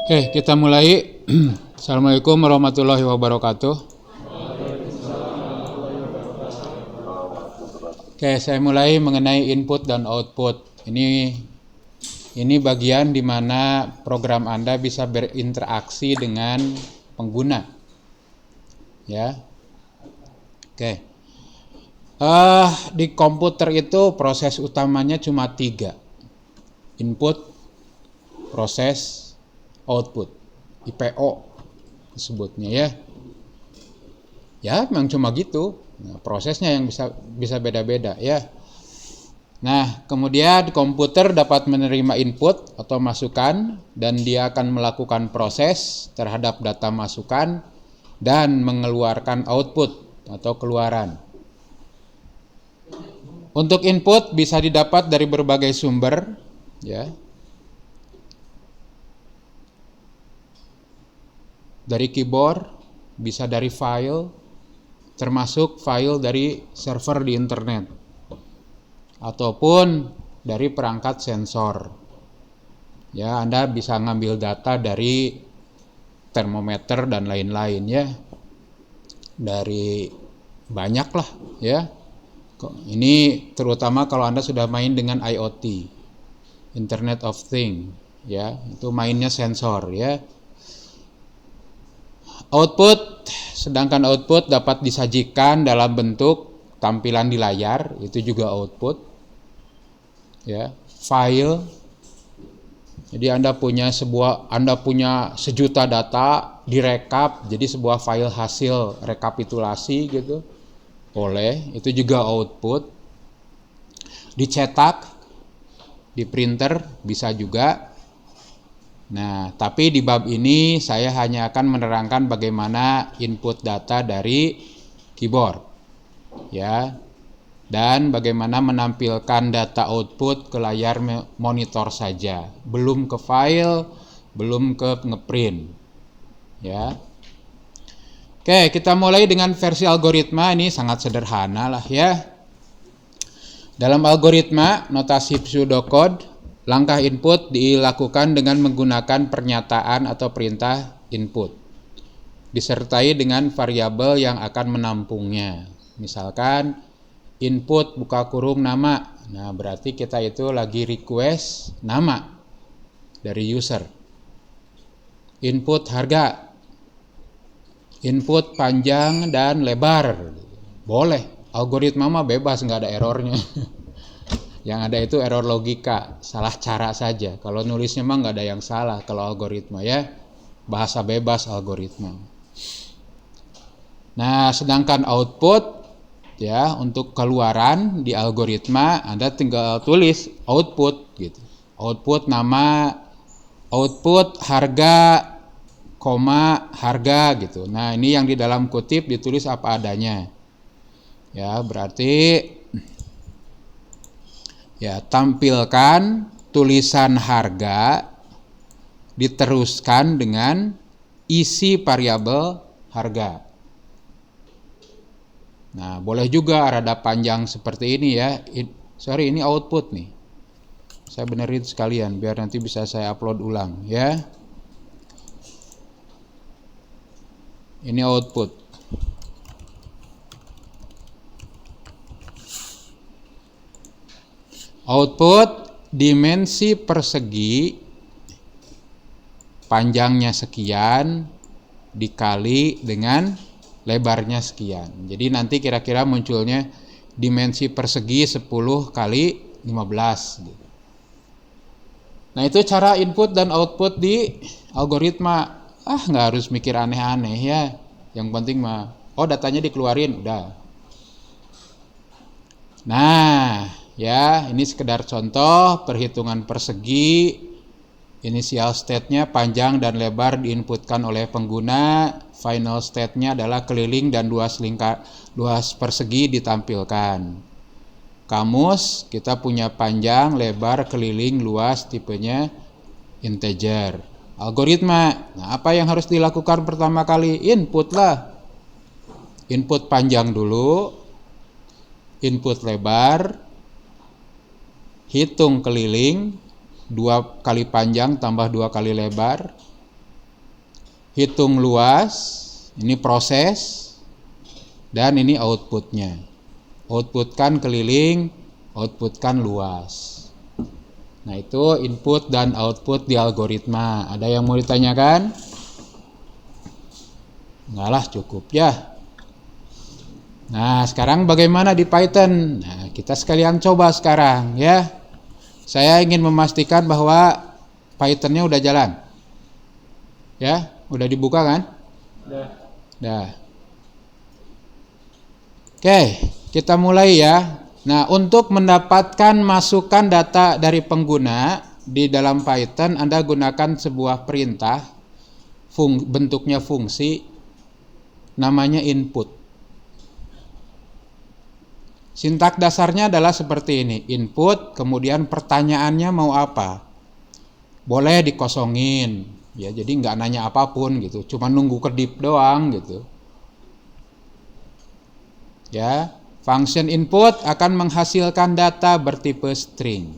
Oke, kita mulai. Assalamualaikum warahmatullahi wabarakatuh. Oke, saya mulai mengenai input dan output. Ini bagian di mana program Anda bisa berinteraksi dengan pengguna. Ya. Oke. Di komputer itu proses utamanya cuma 3. Input, proses, output. IPO disebutnya ya. Ya, memang cuma gitu. Nah, prosesnya yang bisa beda-beda ya. Nah, kemudian komputer dapat menerima input atau masukan dan dia akan melakukan proses terhadap data masukan dan mengeluarkan output atau keluaran. Untuk input bisa didapat dari berbagai sumber ya. Dari keyboard, bisa dari file, termasuk file dari server di internet, ataupun dari perangkat sensor. Ya, Anda bisa ngambil data dari termometer dan lain-lain ya, dari banyak lah ya. Ini terutama kalau Anda sudah main dengan IoT, Internet of Things ya, itu mainnya sensor ya. Output, sedangkan output dapat disajikan dalam bentuk tampilan di layar, itu juga output. Ya, file. Jadi Anda punya sejuta data direkap jadi sebuah file hasil rekapitulasi gitu. Boleh, itu juga output. Dicetak di printer bisa juga. Nah, tapi di bab ini saya hanya akan menerangkan bagaimana input data dari keyboard ya, dan bagaimana menampilkan data output ke layar monitor saja, belum ke file, belum ke ngeprint ya. Oke, kita mulai dengan versi algoritma. Ini sangat sederhana lah ya. Dalam algoritma notasi pseudocode, langkah input dilakukan dengan menggunakan pernyataan atau perintah input, disertai dengan variabel yang akan menampungnya. Misalkan input buka kurung nama. Nah, berarti kita itu lagi request nama dari user. Input harga. Input panjang dan lebar. Boleh. Algoritma mah bebas, nggak ada errornya. Yang ada itu error logika, salah cara saja. Kalau nulisnya mah nggak ada yang salah kalau algoritma ya, bahasa bebas algoritma. Nah, sedangkan output ya, untuk keluaran di algoritma Anda tinggal tulis output gitu. Output nama, output harga, koma harga gitu. Nah, ini yang di dalam kutip ditulis apa adanya. Ya, berarti ya, tampilkan tulisan harga diteruskan dengan isi variabel harga. Nah, boleh juga rada panjang seperti ini ya. Ini output nih. Saya benerin sekalian biar nanti bisa saya upload ulang ya. Ini output. Output dimensi persegi panjangnya sekian dikali dengan lebarnya sekian. Jadi nanti kira-kira munculnya dimensi persegi 10 kali 15 gitu. Nah, itu cara input dan output di algoritma. Nggak harus mikir aneh-aneh ya. Yang penting mah datanya dikeluarin udah. Nah, ya, ini sekedar contoh perhitungan persegi. Initial state-nya panjang dan lebar diinputkan oleh pengguna. Final state-nya adalah keliling dan dua persegi ditampilkan. Kamus kita punya panjang, lebar, keliling, luas, tipenya integer. Algoritma, nah apa yang harus dilakukan pertama kali? Input lah. Input panjang dulu, input lebar, hitung keliling, 2 kali panjang tambah 2 kali lebar, hitung luas, ini proses, dan ini outputnya. Outputkan keliling, outputkan luas. Nah, itu input dan output di algoritma. Ada yang mau ditanyakan? Enggak lah, cukup ya. Nah, sekarang bagaimana di Python? Nah, kita sekalian coba sekarang ya. Saya ingin memastikan bahwa Python-nya udah jalan. Ya, udah dibuka kan? Udah. Oke, kita mulai ya. Nah, untuk mendapatkan masukan data dari pengguna di dalam Python, Anda gunakan sebuah perintah, bentuknya fungsi, namanya input. Sintak dasarnya adalah seperti ini, input, kemudian pertanyaannya mau apa. Boleh dikosongin, ya, jadi nggak nanya apapun gitu, cuma nunggu kedip doang gitu. Ya, function input akan menghasilkan data bertipe string,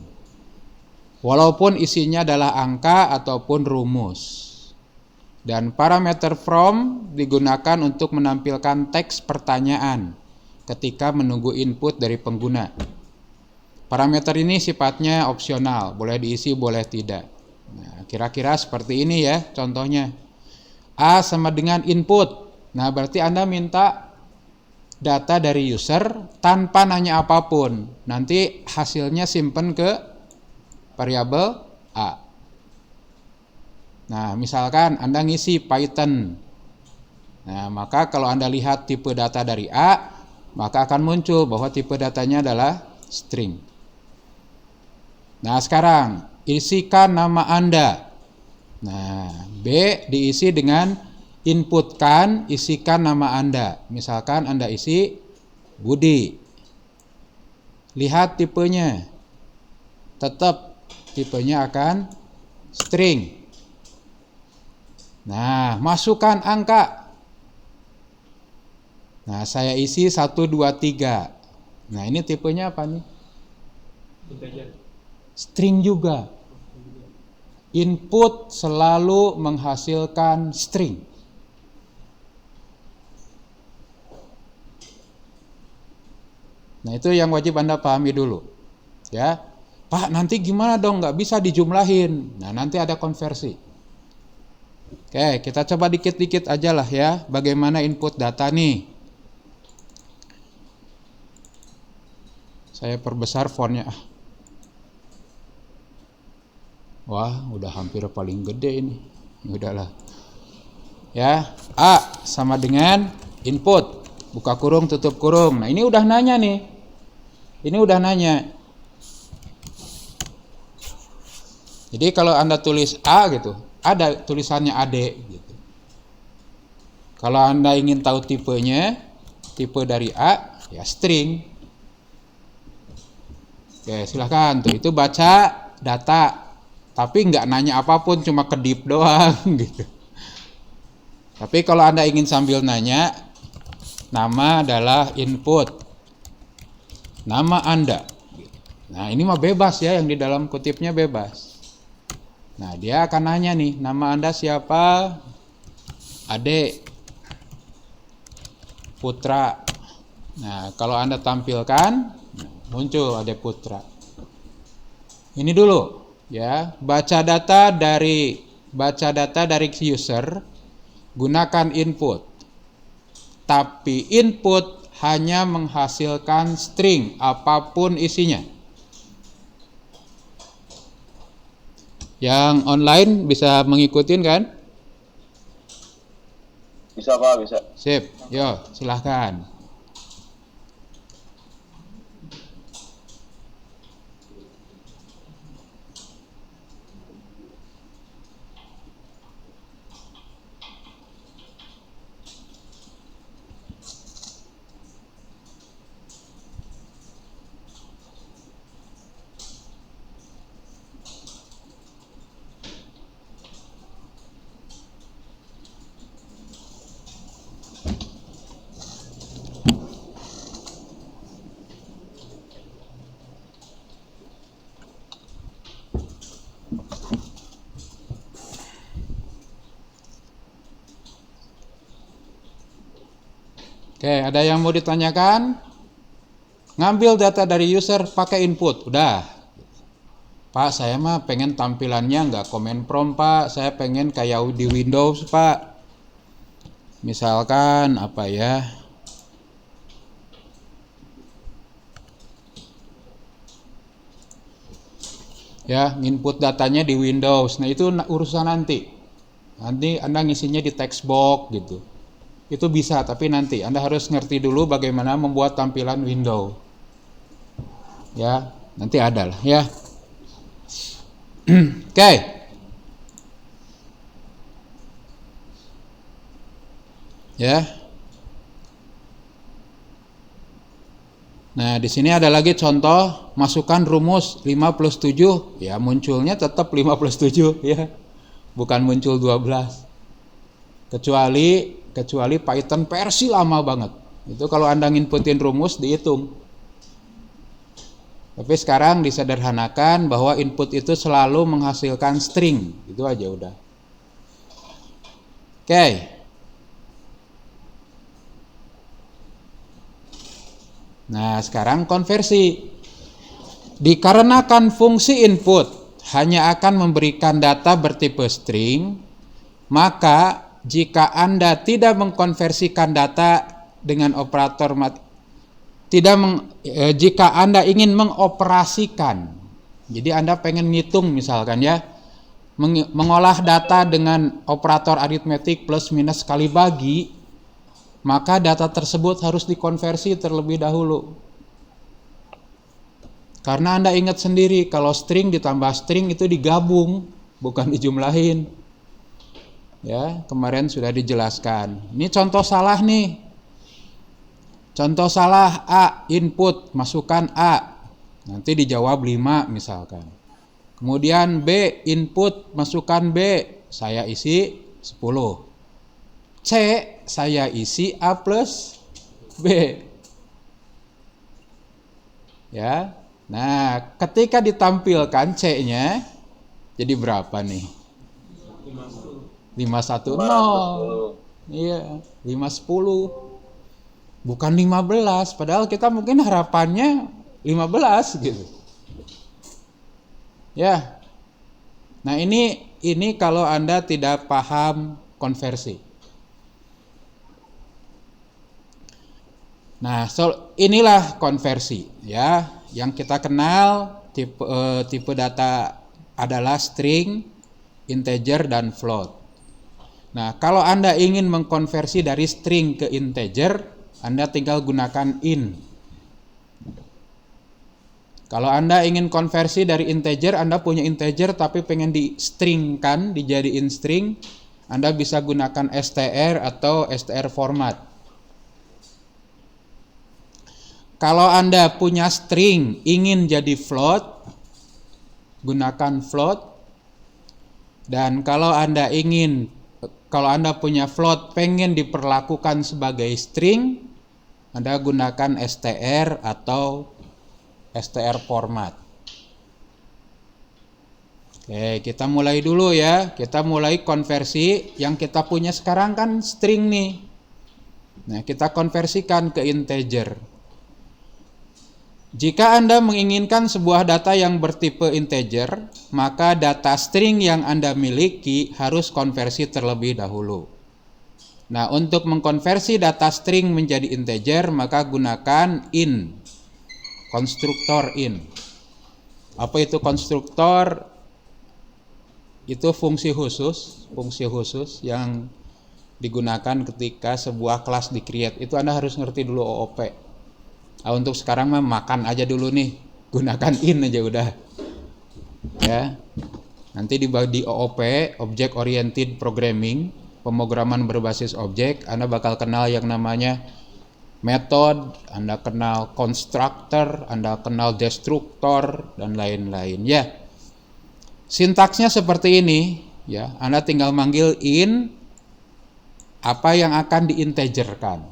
walaupun isinya adalah angka ataupun rumus. Dan parameter from digunakan untuk menampilkan teks pertanyaan ketika menunggu input dari pengguna. Parameter ini sifatnya opsional, boleh diisi, boleh tidak. Nah, kira-kira seperti ini ya contohnya. A sama dengan input. Nah, berarti Anda minta data dari user tanpa nanya apapun. Nanti hasilnya simpen ke variabel A. Nah, misalkan Anda ngisi Python. Nah, maka kalau Anda lihat tipe data dari A, maka akan muncul bahwa tipe datanya adalah string. Nah, sekarang isikan nama Anda. Nah, B diisi dengan inputkan, isikan nama Anda. Misalkan Anda isi Budi. Lihat tipenya. Tetap tipenya akan string. Nah, masukkan angka. Nah, saya isi 1, 2, 3. Nah, ini tipenya apa nih? String juga. Input selalu menghasilkan string. Nah, itu yang wajib Anda pahami dulu. Ya, Pak, nanti gimana dong? Nggak bisa dijumlahin. Nah, nanti ada konversi. Oke, kita coba dikit-dikit aja lah ya. Bagaimana input data nih? Saya perbesar fontnya. Wah, udah hampir paling gede ini. Udahlah. Ya, A sama dengan input. Buka kurung, tutup kurung. Nah, ini udah nanya nih. Ini udah nanya. Jadi kalau Anda tulis A gitu, ada tulisannya AD gitu. Kalau Anda ingin tahu tipenya, tipe dari A, ya string. Oke, silahkan tuh. Itu baca data, tapi nggak nanya apapun, cuma kedip doang gitu. Tapi kalau Anda ingin sambil nanya, nama adalah input, nama Anda. Nah, ini mah bebas ya, yang di dalam kutipnya bebas. Nah, dia akan nanya nih, nama Anda siapa? Ade Putra. Nah, kalau Anda tampilkan, muncul Ade Putra. Ini dulu ya, baca data dari user, gunakan input. Tapi input hanya menghasilkan string apapun isinya. Yang online bisa mengikuti kan? Bisa Pak, bisa. Sip, yo silahkan. Oke, ada yang mau ditanyakan? Ngambil data dari user pakai input, udah. Pak, saya mah pengen tampilannya nggak command prompt, Pak. Saya pengen kayak di Windows, Pak. Misalkan apa ya? Ya, input datanya di Windows. Nah, itu urusan nanti. Nanti Anda ngisinya di text box gitu. Itu bisa, tapi nanti Anda harus ngerti dulu bagaimana membuat tampilan Windows. Ya, nanti ada lah ya. Oke. Ya. Nah, di sini ada lagi contoh masukkan rumus 5 plus 7. Ya, munculnya tetap 5 plus 7 ya. Bukan muncul 12. Kecuali Python versi lama banget. Itu kalau Anda nginputin rumus dihitung. Tapi sekarang disederhanakan bahwa input itu selalu menghasilkan string. Itu aja udah. Oke. Nah, sekarang konversi. Dikarenakan fungsi input hanya akan memberikan data bertipe string, maka jika Anda tidak mengkonversikan data dengan operator jika Anda ingin mengoperasikan, jadi Anda pengen ngitung misalkan ya, mengolah data dengan operator aritmetik plus minus kali bagi, maka data tersebut harus dikonversi terlebih dahulu. Karena Anda ingat sendiri kalau string ditambah string itu digabung, bukan dijumlahin. Ya, kemarin sudah dijelaskan. Ini contoh salah nih. Contoh salah A, input, masukkan A. Nanti dijawab 5 misalkan. Kemudian B, input, masukkan B. Saya isi 10. C, saya isi A plus B. Ya. Nah, ketika ditampilkan C-nya, jadi berapa nih? 510. Iya, 510. Bukan 15, padahal kita mungkin harapannya 15 gitu. Ya. Nah, ini kalau Anda tidak paham konversi. Nah, inilah konversi ya. Yang kita kenal tipe data adalah string, integer dan float. Nah, kalau Anda ingin mengkonversi dari string ke integer, Anda tinggal gunakan in. Kalau Anda ingin konversi dari integer, Anda punya integer tapi pengen di string kan, dijadiin string, Anda bisa gunakan str atau str format. Kalau Anda punya string ingin jadi float, gunakan float. Dan kalau Anda punya float pengen diperlakukan sebagai string, Anda gunakan str atau str format. Oke, kita mulai dulu ya. Kita mulai konversi. Yang kita punya sekarang kan string nih. Nah, kita konversikan ke integer. Jika Anda menginginkan sebuah data yang bertipe integer, maka data string yang Anda miliki harus konversi terlebih dahulu. Nah, untuk mengkonversi data string menjadi integer, maka gunakan in. Konstruktor in. Apa itu konstruktor? Itu fungsi khusus yang digunakan ketika sebuah kelas di-create. Itu Anda harus ngerti dulu OOP. Nah, untuk sekarang mah makan aja dulu nih. Gunakan in aja udah. Ya. Nanti di OOP, Object Oriented Programming, pemrograman berbasis objek, Anda bakal kenal yang namanya method, Anda kenal constructor, Anda kenal destructor, dan lain-lain ya. Sintaksnya seperti ini ya. Anda tinggal manggil in apa yang akan diintegerkan.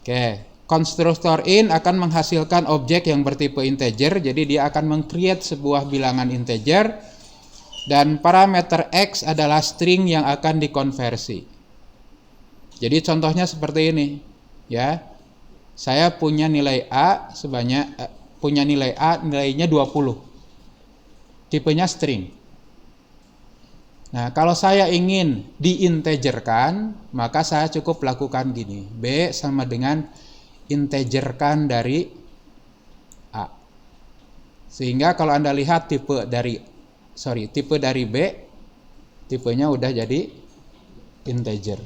Oke, constructor in akan menghasilkan objek yang bertipe integer, jadi dia akan meng-create sebuah bilangan integer. Dan parameter X adalah string yang akan dikonversi. Jadi contohnya seperti ini, ya. Saya punya nilai A nilainya 20. Tipenya string. Nah, kalau saya ingin diintegerkan, maka saya cukup lakukan gini. B sama dengan integerkan dari A. Sehingga kalau Anda lihat tipe dari B, tipenya udah jadi integer.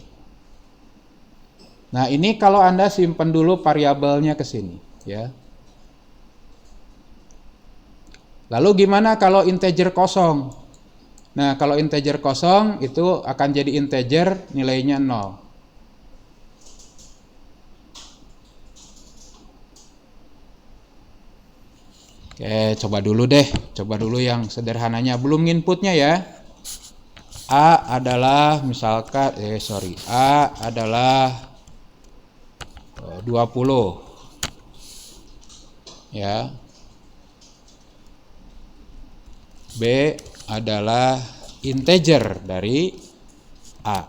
Nah, ini kalau Anda simpan dulu variabelnya ke sini, ya. Lalu gimana kalau integer kosong? Nah, kalau integer kosong itu akan jadi integer nilainya 0. Oke, coba dulu yang sederhananya, belum inputnya ya. A adalah misalkan A adalah 20, ya. B adalah integer dari A.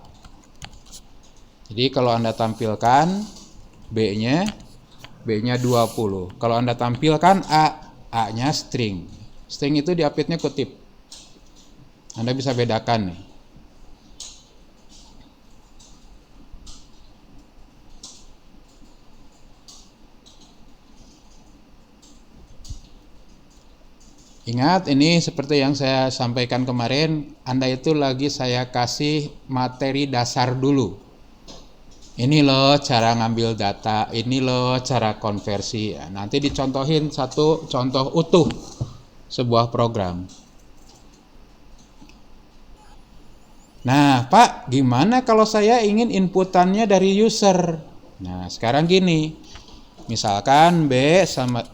Jadi kalau Anda tampilkan B-nya 20. Kalau Anda tampilkan A-nya string. String itu diapitnya kutip. Anda bisa bedakan nih. Ingat, ini seperti yang saya sampaikan kemarin, Anda itu lagi saya kasih materi dasar dulu. Ini loh cara ngambil data, ini loh cara konversi. Nanti dicontohin satu contoh utuh sebuah program. Nah, Pak, gimana kalau saya ingin inputannya dari user? Nah, sekarang gini. Misalkan B sama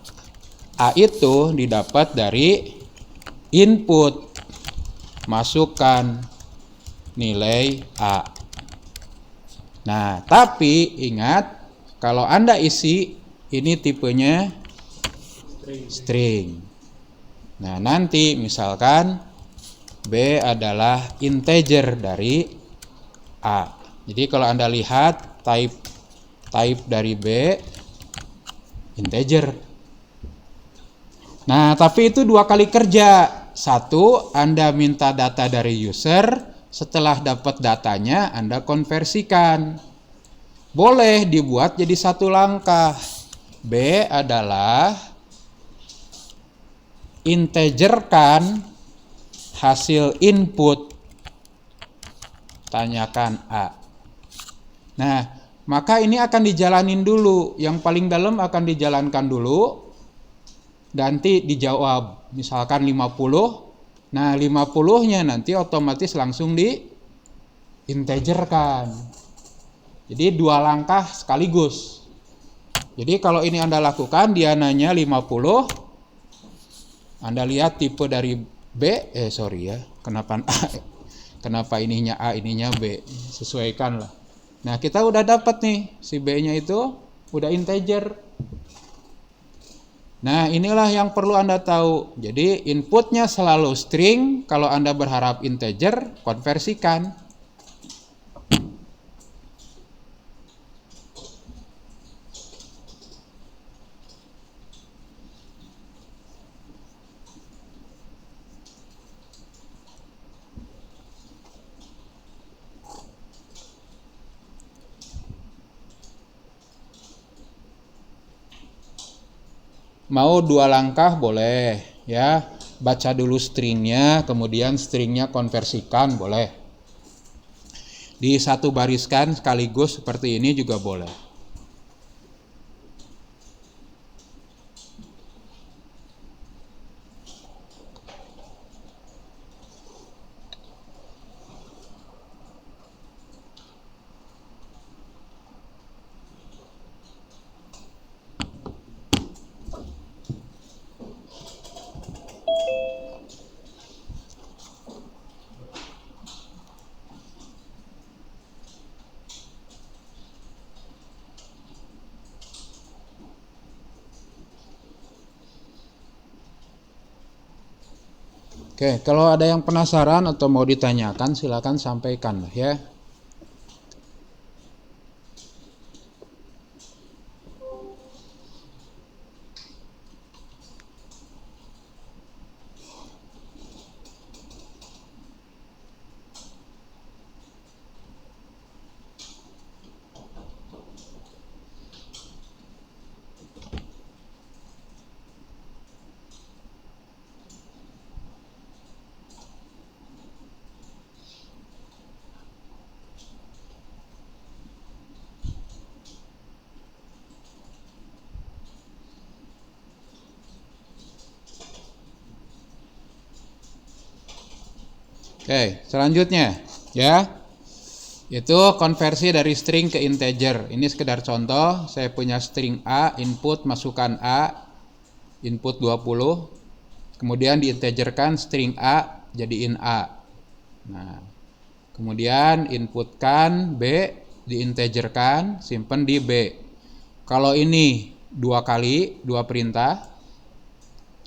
A itu didapat dari input, masukkan nilai A. Nah, tapi ingat, kalau Anda isi, ini tipenya string. Nah, nanti misalkan B adalah integer dari A. Jadi kalau Anda lihat type dari B integer. Nah, tapi itu 2 kali kerja. Satu, Anda minta data dari user, setelah dapat datanya Anda konversikan. Boleh dibuat jadi 1 langkah. B adalah integerkan hasil input, tanyakan A. Nah, maka ini akan dijalanin dulu. Yang paling dalam akan dijalankan dulu. Nanti dijawab misalkan 50. Nah, 50-nya nanti otomatis langsung diintegerkan. Jadi 2 langkah sekaligus. Jadi kalau ini Anda lakukan, dia nanya 50. Anda lihat tipe dari B, kenapa ininya A, ininya B, sesuaikan lah. Nah, kita udah dapat nih, si B-nya itu udah integer. Nah, inilah yang perlu Anda tahu. Jadi inputnya selalu string. Kalau Anda berharap integer, konversikan. Mau 2 langkah boleh, ya. Baca dulu stringnya, kemudian stringnya konversikan boleh. Di 1 bariskan sekaligus seperti ini juga boleh. Oke, kalau ada yang penasaran atau mau ditanyakan silakan sampaikan ya. Oke, selanjutnya ya, itu konversi dari string ke integer. Ini sekedar contoh, saya punya string A, input masukkan A, input 20, kemudian diintegerkan string A jadiin A. Nah, kemudian inputkan B, diintegerkan, simpen di B. Kalau ini dua kali, dua perintah.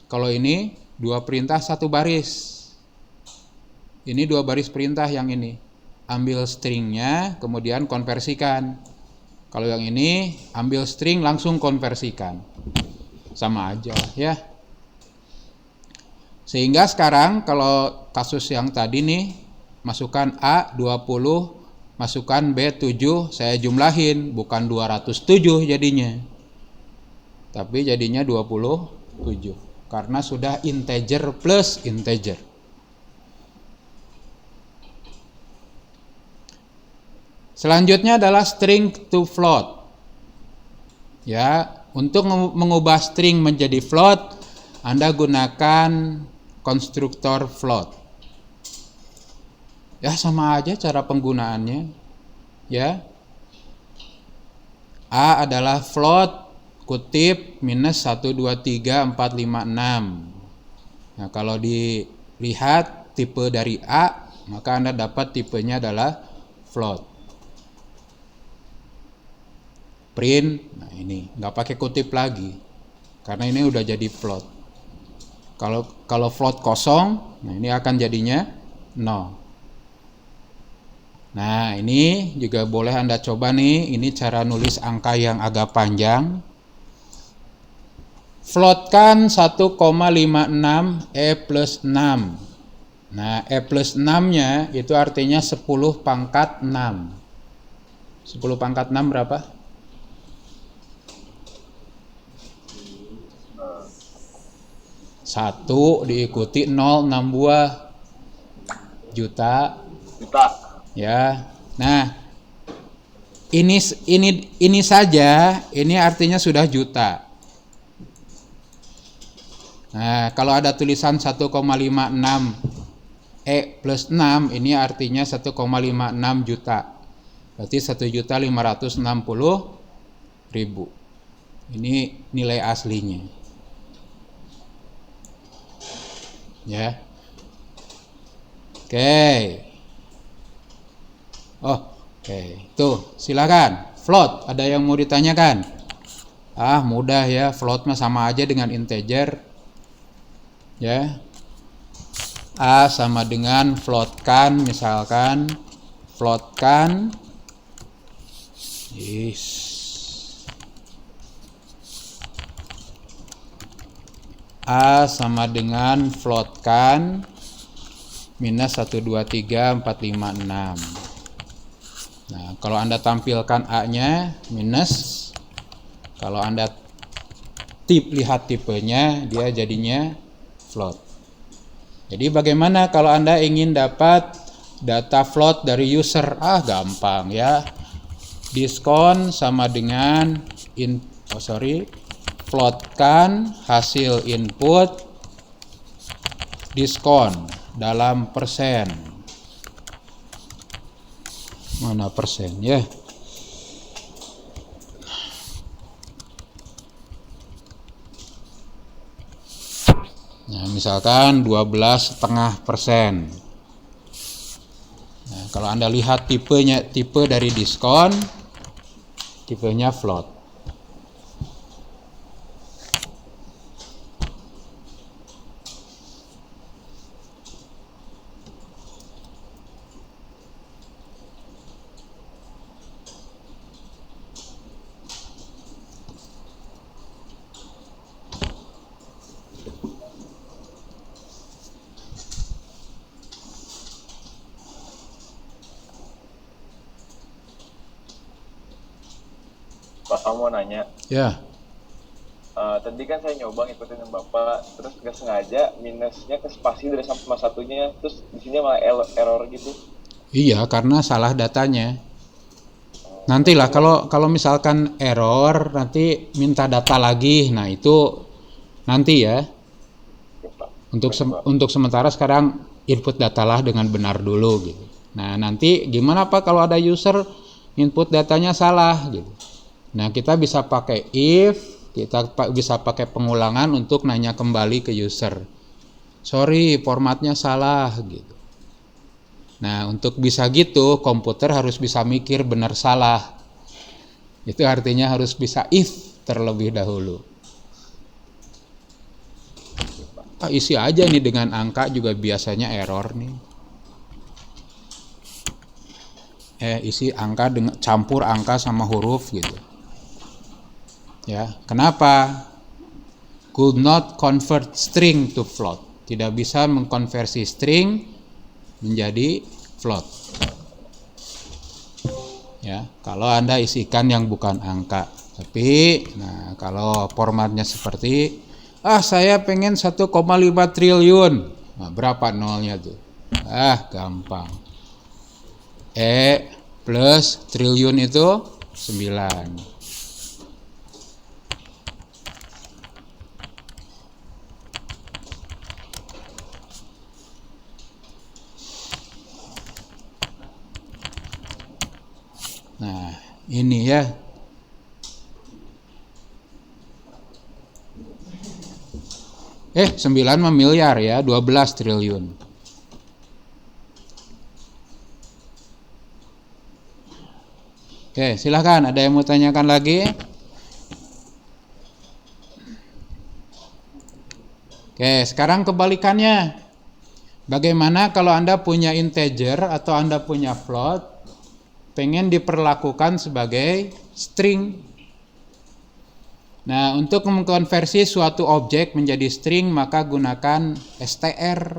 Kalau ini dua perintah satu baris. Ini dua baris perintah yang ini. Ambil stringnya, kemudian konversikan. Kalau yang ini, ambil string langsung konversikan. Sama aja ya. Sehingga sekarang kalau kasus yang tadi nih, masukkan A 20, masukkan B 7, saya jumlahin, bukan 207 jadinya. Tapi jadinya 27. Karena sudah integer plus integer. Selanjutnya adalah string to float. Ya, untuk mengubah string menjadi float, Anda gunakan konstruktor float. Ya, sama aja cara penggunaannya. Ya. A adalah float kutip minus 1 2 3 4 5 6. Nah, kalau dilihat tipe dari A, maka Anda dapat tipenya adalah float. Print, nah ini nggak pakai kutip lagi karena ini udah jadi float. Kalau float kosong, nah ini akan jadinya 0. Nah ini juga boleh Anda coba nih, ini cara nulis angka yang agak panjang. Floatkan 1,56 E plus 6. Nah E plus 6 nya itu artinya 10 pangkat 6. 10 pangkat 6 berapa? 1 diikuti 0 6 buah juta ya. Nah ini saja ini artinya sudah juta. Nah kalau ada tulisan 1,56 E plus 6 ini artinya 1,56 juta, berarti 1.560.000. Ini nilai aslinya ya. Oke, tuh silakan float, ada yang mau ditanyakan? Mudah ya, float mah sama aja dengan integer ya. A sama dengan floatkan, misalkan floatkan A sama dengan floatkan minus 1 2 3 4 5 6. Nah kalau Anda tampilkan A nya minus, kalau Anda lihat tipenya, dia jadinya float. Jadi bagaimana kalau Anda ingin dapat data float dari user? Gampang ya. Diskon sama dengan floatkan hasil input diskon dalam persen. Mana persen ya? Nah, misalkan 12,5%. Nah, kalau Anda lihat tipe dari diskon, tipenya float. Pak, kamu mau nanya. Ya. Tadi kan saya nyoba ngikutin Bapak, terus nggak sengaja minusnya ke spasi dari sama satunya, terus di sini malah error gitu. Iya, karena salah datanya. Nantilah kalau misalkan error, nanti minta data lagi. Nah itu nanti ya. Untuk sementara sekarang input datalah dengan benar dulu gitu. Nah, nanti gimana Pak kalau ada user input datanya salah gitu. Nah, kita bisa pakai if, kita bisa pakai pengulangan untuk nanya kembali ke user. Sorry, formatnya salah gitu. Nah, untuk bisa gitu, komputer harus bisa mikir benar salah. Itu artinya harus bisa if terlebih dahulu. Isi aja nih dengan angka juga biasanya error nih. Isi angka dengan campur angka sama huruf gitu. Ya, kenapa? Could not convert string to float. Tidak bisa mengkonversi string menjadi float. Ya, kalau Anda isikan yang bukan angka. Tapi, nah kalau formatnya seperti, saya pengen 1,5 triliun. Nah, berapa nolnya tuh? Gampang. Plus triliun itu 9. Nah, ini ya. Sembilan miliar ya, 12 triliun. Oke, silahkan. Ada yang mau tanyakan lagi? Oke, sekarang kebalikannya. Bagaimana kalau Anda punya integer atau Anda punya float, pengen diperlakukan sebagai string. Nah, untuk mengkonversi suatu objek menjadi string, maka gunakan str.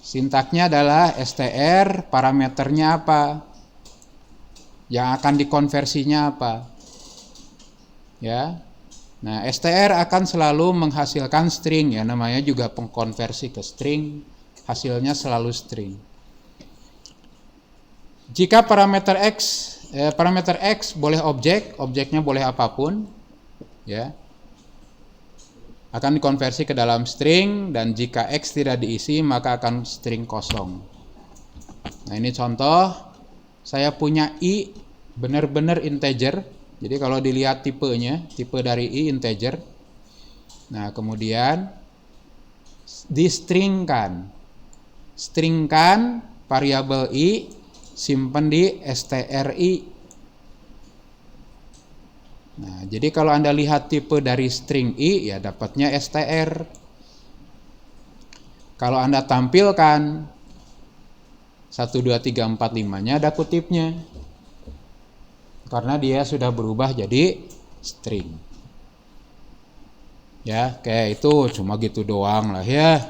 Sintaknya adalah str, parameternya apa? Yang akan dikonversinya apa? Ya. Nah, str akan selalu menghasilkan string, ya namanya juga pengkonversi ke string, hasilnya selalu string. Jika parameter x boleh objeknya boleh apapun, ya, akan dikonversi ke dalam string, dan jika x tidak diisi maka akan string kosong. Nah, ini contoh, saya punya i benar-benar integer. Jadi kalau dilihat tipenya, tipe dari i integer. Nah, kemudian distringkan variabel i, simpan di stri. Nah, jadi kalau Anda lihat tipe dari string i, ya dapatnya str. Kalau Anda tampilkan 1, 2, 3, 4, 5-nya ada kutipnya. Karena dia sudah berubah jadi string. Ya, kayak itu cuma gitu doang lah ya.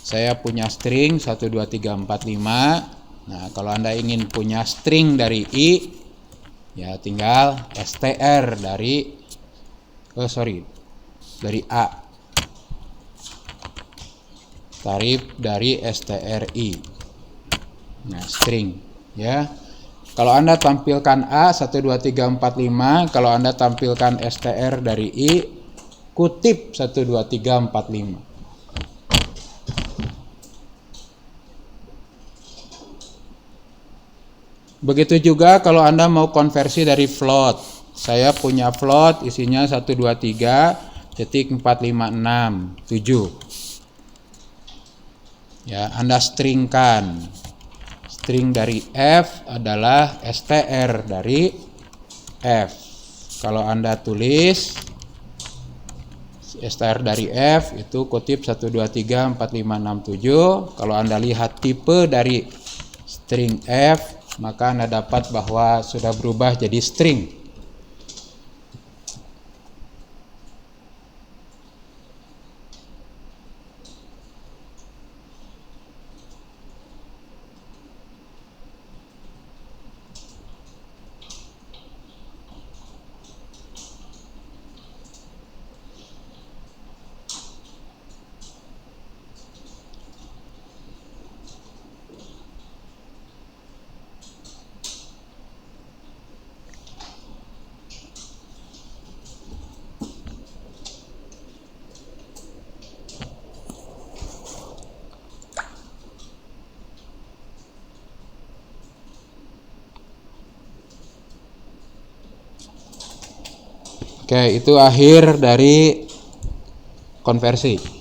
Saya punya string 1, 2, 3, 4, 5. Nah, kalau Anda ingin punya string dari i, ya tinggal str dari a. Tarif dari stri. Nah, string ya. Kalau Anda tampilkan a 1, 2, 3, 4, 5, kalau Anda tampilkan str dari i, kutip 1, 2, 3, 4, 5. Begitu juga kalau Anda mau konversi dari float. Saya punya float isinya 1, 2, 3, 4, 5, 6, 7. Ya, Anda stringkan. String dari f adalah str dari f. Kalau Anda tulis str dari f itu kutip 1, 2, 3, 4, 5, 6, 7. Kalau Anda lihat tipe dari string f, maka Anda dapat bahwa sudah berubah jadi string. Oke, itu akhir dari konversi.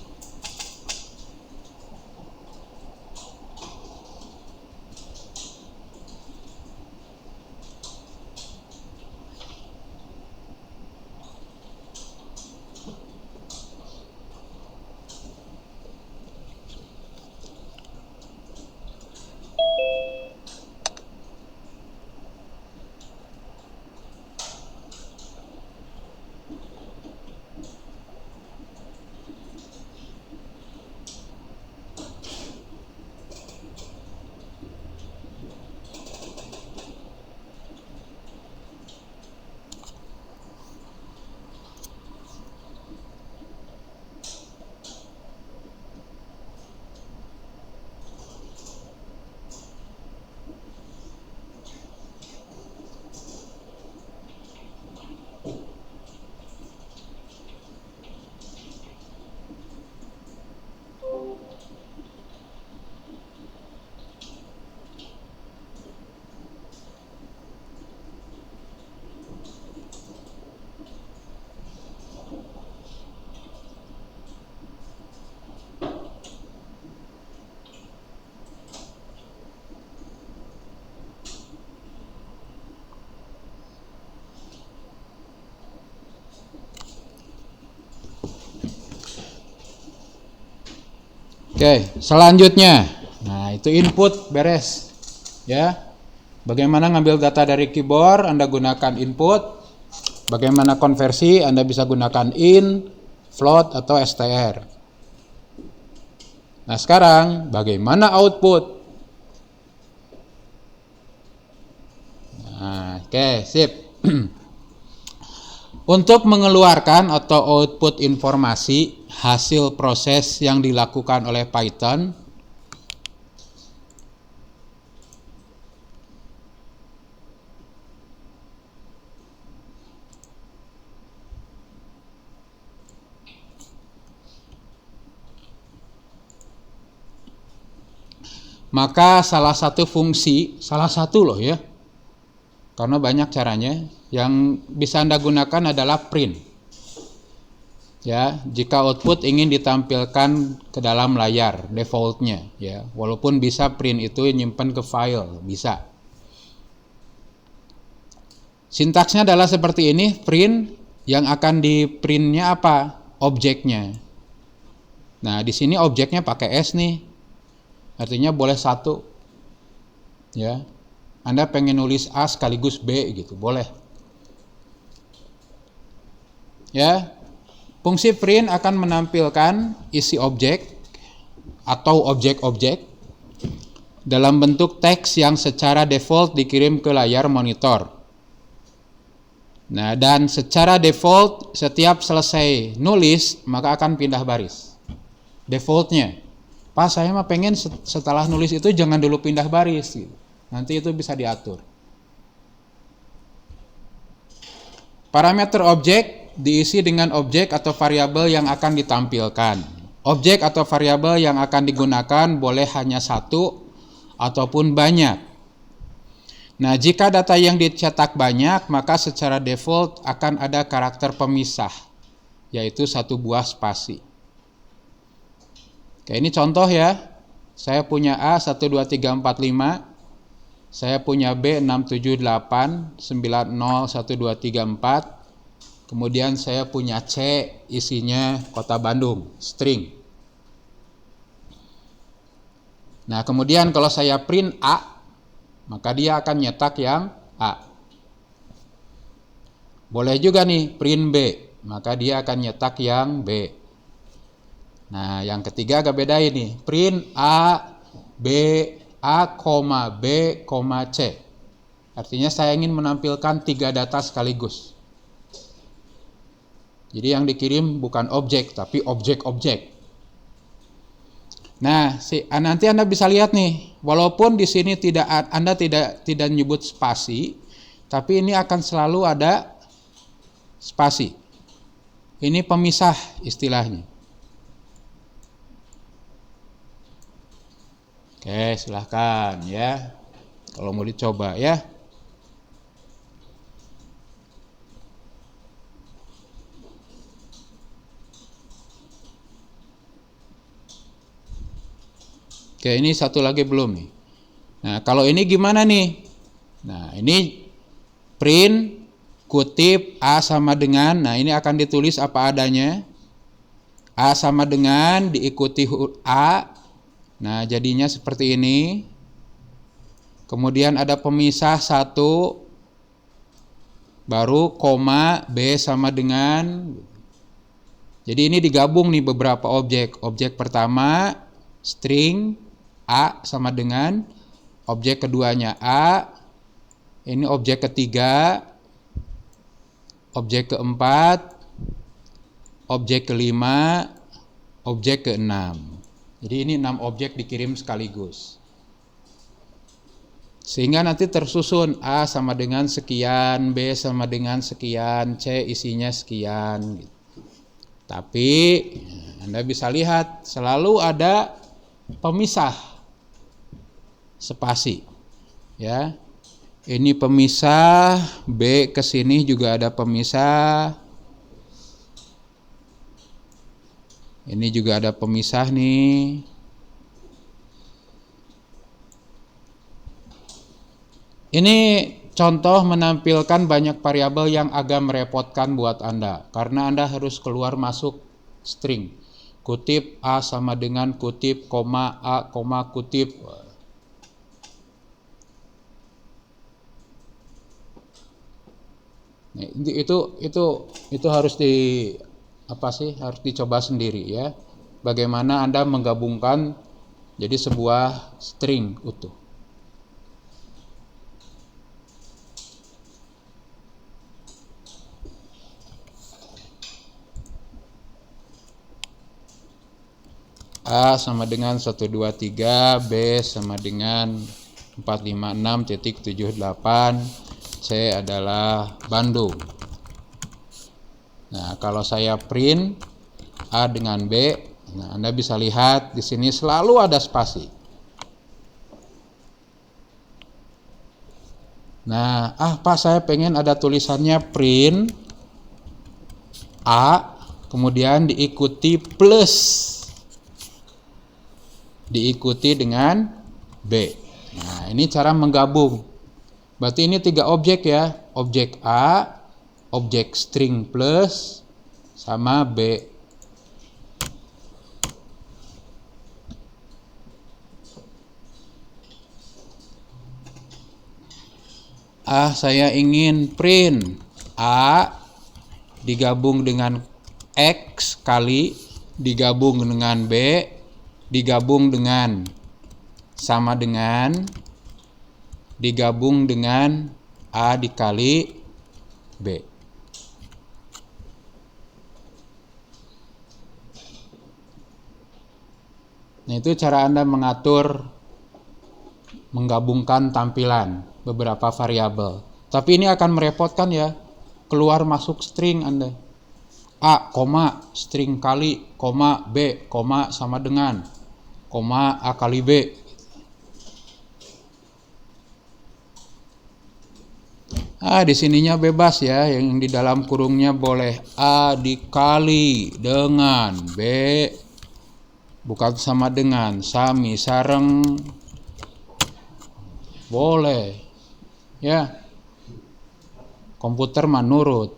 Oke, selanjutnya. Nah, itu input beres. Ya. Bagaimana ngambil data dari keyboard? Anda gunakan input. Bagaimana konversi? Anda bisa gunakan in, float, atau str. Nah, sekarang bagaimana output? Nah, oke, sip. Untuk mengeluarkan atau output informasi hasil proses yang dilakukan oleh Python, maka salah satu loh ya, karena banyak caranya, yang bisa Anda gunakan adalah print. Ya, jika output ingin ditampilkan ke dalam layar defaultnya, ya, walaupun bisa print itu nyimpan ke file, bisa. Sintaksnya adalah seperti ini, print, yang akan di printnya apa? Objeknya. Nah, di sini objeknya pakai S nih, artinya boleh satu. Ya, Anda pengen nulis A sekaligus B gitu, boleh. Ya, fungsi print akan menampilkan isi objek atau objek-objek dalam bentuk teks yang secara default dikirim ke layar monitor. Nah, dan secara default setiap selesai nulis maka akan pindah baris. Defaultnya, Pak, saya mah pengen setelah nulis itu jangan dulu pindah baris gitu. Nanti itu bisa diatur. Parameter objek diisi dengan objek atau variabel yang akan ditampilkan. Objek atau variabel yang akan digunakan boleh hanya satu ataupun banyak. Nah, jika data yang dicetak banyak, maka secara default akan ada karakter pemisah, yaitu satu buah spasi. Oke, ini contoh ya. Saya punya A 1, 2, 3, 4, 5. Saya punya B 6, 7, 8, 9, 0, 1, 2, 3, 4. Kemudian saya punya C, isinya Kota Bandung, string. Nah, kemudian kalau saya print A, maka dia akan nyetak yang A. Boleh juga nih print B, maka dia akan nyetak yang B. Nah, yang ketiga agak beda ini, print A, B, A, B, C. Artinya saya ingin menampilkan 3 data sekaligus. Jadi yang dikirim bukan objek, tapi objek-objek. Nah, nanti Anda bisa lihat nih, walaupun di sini Anda tidak nyebut spasi, tapi ini akan selalu ada spasi. Ini pemisah istilahnya. Oke, silahkan ya. Kalau mau dicoba ya. Oke, ini satu lagi belum nih. Nah, kalau ini gimana nih? Nah, ini print, kutip, A sama dengan, nah ini akan ditulis apa adanya. A sama dengan, diikuti huruf A. Nah, jadinya seperti ini. Kemudian ada pemisah 1, baru koma, B sama dengan. Jadi ini digabung nih beberapa objek. Objek pertama, string, A sama dengan, objek keduanya A, ini objek ketiga, objek keempat, objek kelima, objek keenam. Jadi ini 6 objek dikirim sekaligus. Sehingga nanti tersusun A sama dengan sekian, B sama dengan sekian, C isinya sekian. Tapi Anda bisa lihat selalu ada pemisah spasi, ya. Ini pemisah, B ke sini juga ada pemisah. Ini juga ada pemisah nih. Ini contoh menampilkan banyak variabel yang agak merepotkan buat Anda karena Anda harus keluar masuk string. Kutip A sama dengan kutip, koma A, koma kutip. Nah, itu harus harus dicoba sendiri ya. Bagaimana Anda menggabungkan jadi sebuah string utuh. A sama dengan 1, 2, 3, B sama dengan 456.78, C adalah Bandung. Nah, kalau saya print A dengan B, nah Anda bisa lihat di sini selalu ada spasi. Nah, Pak saya pengen ada tulisannya print A, kemudian diikuti plus, diikuti dengan B. Nah, ini cara menggabung. Berarti ini 3 objek ya, objek A, objek string plus, sama B. Saya ingin print A digabung dengan X kali, digabung dengan B, digabung dengan sama dengan, digabung dengan A dikali B. Nah, itu cara Anda menggabungkan tampilan beberapa variabel. Tapi ini akan merepotkan ya, keluar masuk string Anda. A, koma, string kali, koma, B, koma sama dengan, koma A kali B. Di sininya bebas ya, yang di dalam kurungnya boleh A dikali dengan B, bukan sama dengan, sami, sareng, boleh ya, komputer menurut.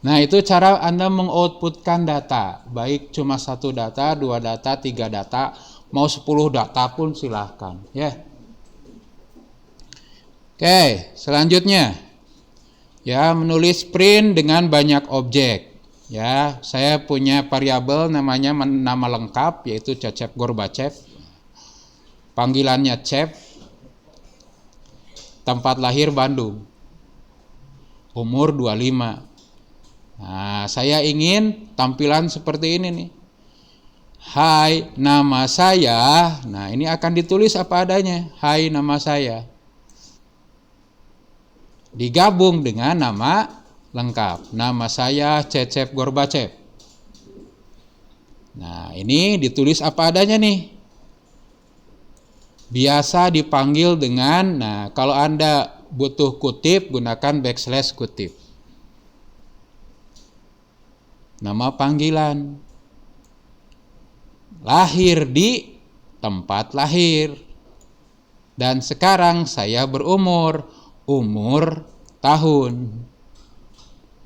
Nah, itu cara Anda mengoutputkan data, baik cuma 1 data, 2 data, 3 data, mau 10 data pun silahkan ya. Oke, selanjutnya ya, menulis print dengan banyak objek. Ya, saya punya variabel namanya nama lengkap yaitu Cecep Gorbachev. Panggilannya Cep. Tempat lahir Bandung. Umur 25. Nah, saya ingin tampilan seperti ini nih. Hai, nama saya. Nah, ini akan ditulis apa adanya. Hai, nama saya. Digabung dengan nama lengkap. Nama saya Cecep Gorbachev. Nah, ini ditulis apa adanya nih. Biasa dipanggil dengan, nah kalau Anda butuh kutip, gunakan backslash kutip. nama panggilan. Lahir di tempat lahir. Dan sekarang saya umur tahun.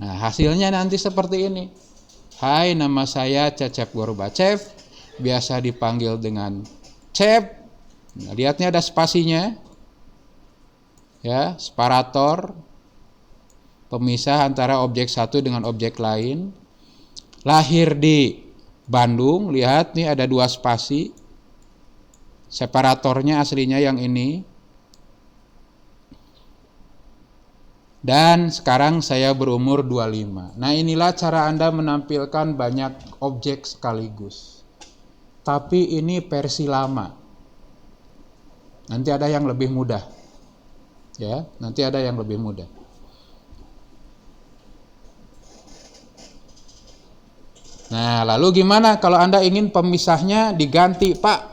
Nah, hasilnya nanti seperti ini. Hai, nama saya Cecep Gorbachev, biasa dipanggil dengan Cep. Nah, lihatnya ada spasinya. Ya, separator, pemisah antara objek satu dengan objek lain. Lahir di Bandung, lihat nih ada 2 spasi. Separatornya aslinya yang ini. Dan sekarang saya berumur 25. Nah, inilah cara Anda menampilkan banyak objek sekaligus. Tapi ini versi lama. Nanti ada yang lebih mudah. Ya, nanti ada yang lebih mudah. Nah, lalu gimana kalau Anda ingin pemisahnya diganti, Pak?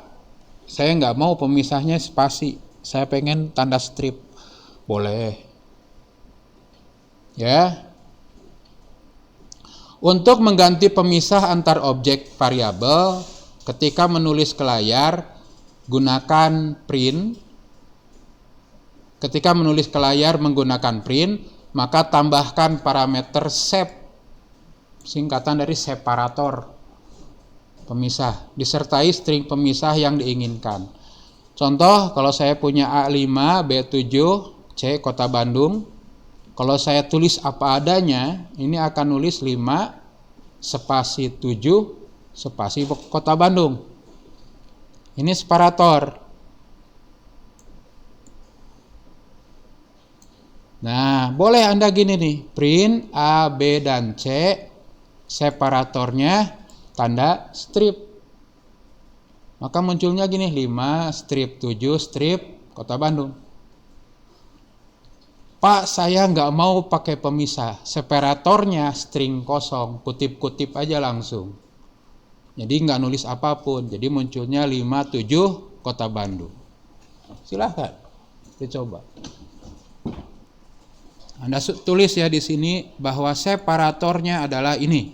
Saya nggak mau pemisahnya spasi, saya pengen tanda strip. Boleh. Ya. Untuk mengganti pemisah antar objek variabel, ketika menulis ke layar, gunakan print. Ketika menulis ke layar menggunakan print, maka tambahkan parameter sep, singkatan dari separator, pemisah, disertai string pemisah yang diinginkan. Contoh, kalau saya punya A5, B7, C Kota Bandung, kalau saya tulis apa adanya, ini akan nulis 5 spasi 7 spasi Kota Bandung. Ini separator. Nah, boleh Anda gini nih, print A, B, dan C, separatornya tanda strip. Maka munculnya gini, 5 strip 7 strip Kota Bandung. Pak, saya nggak mau pakai pemisah, separatornya string kosong, kutip-kutip aja langsung. Jadi nggak nulis apapun, jadi munculnya 5 7 Kota Bandung. Silahkan dicoba. Anda tulis ya di sini bahwa separatornya adalah ini.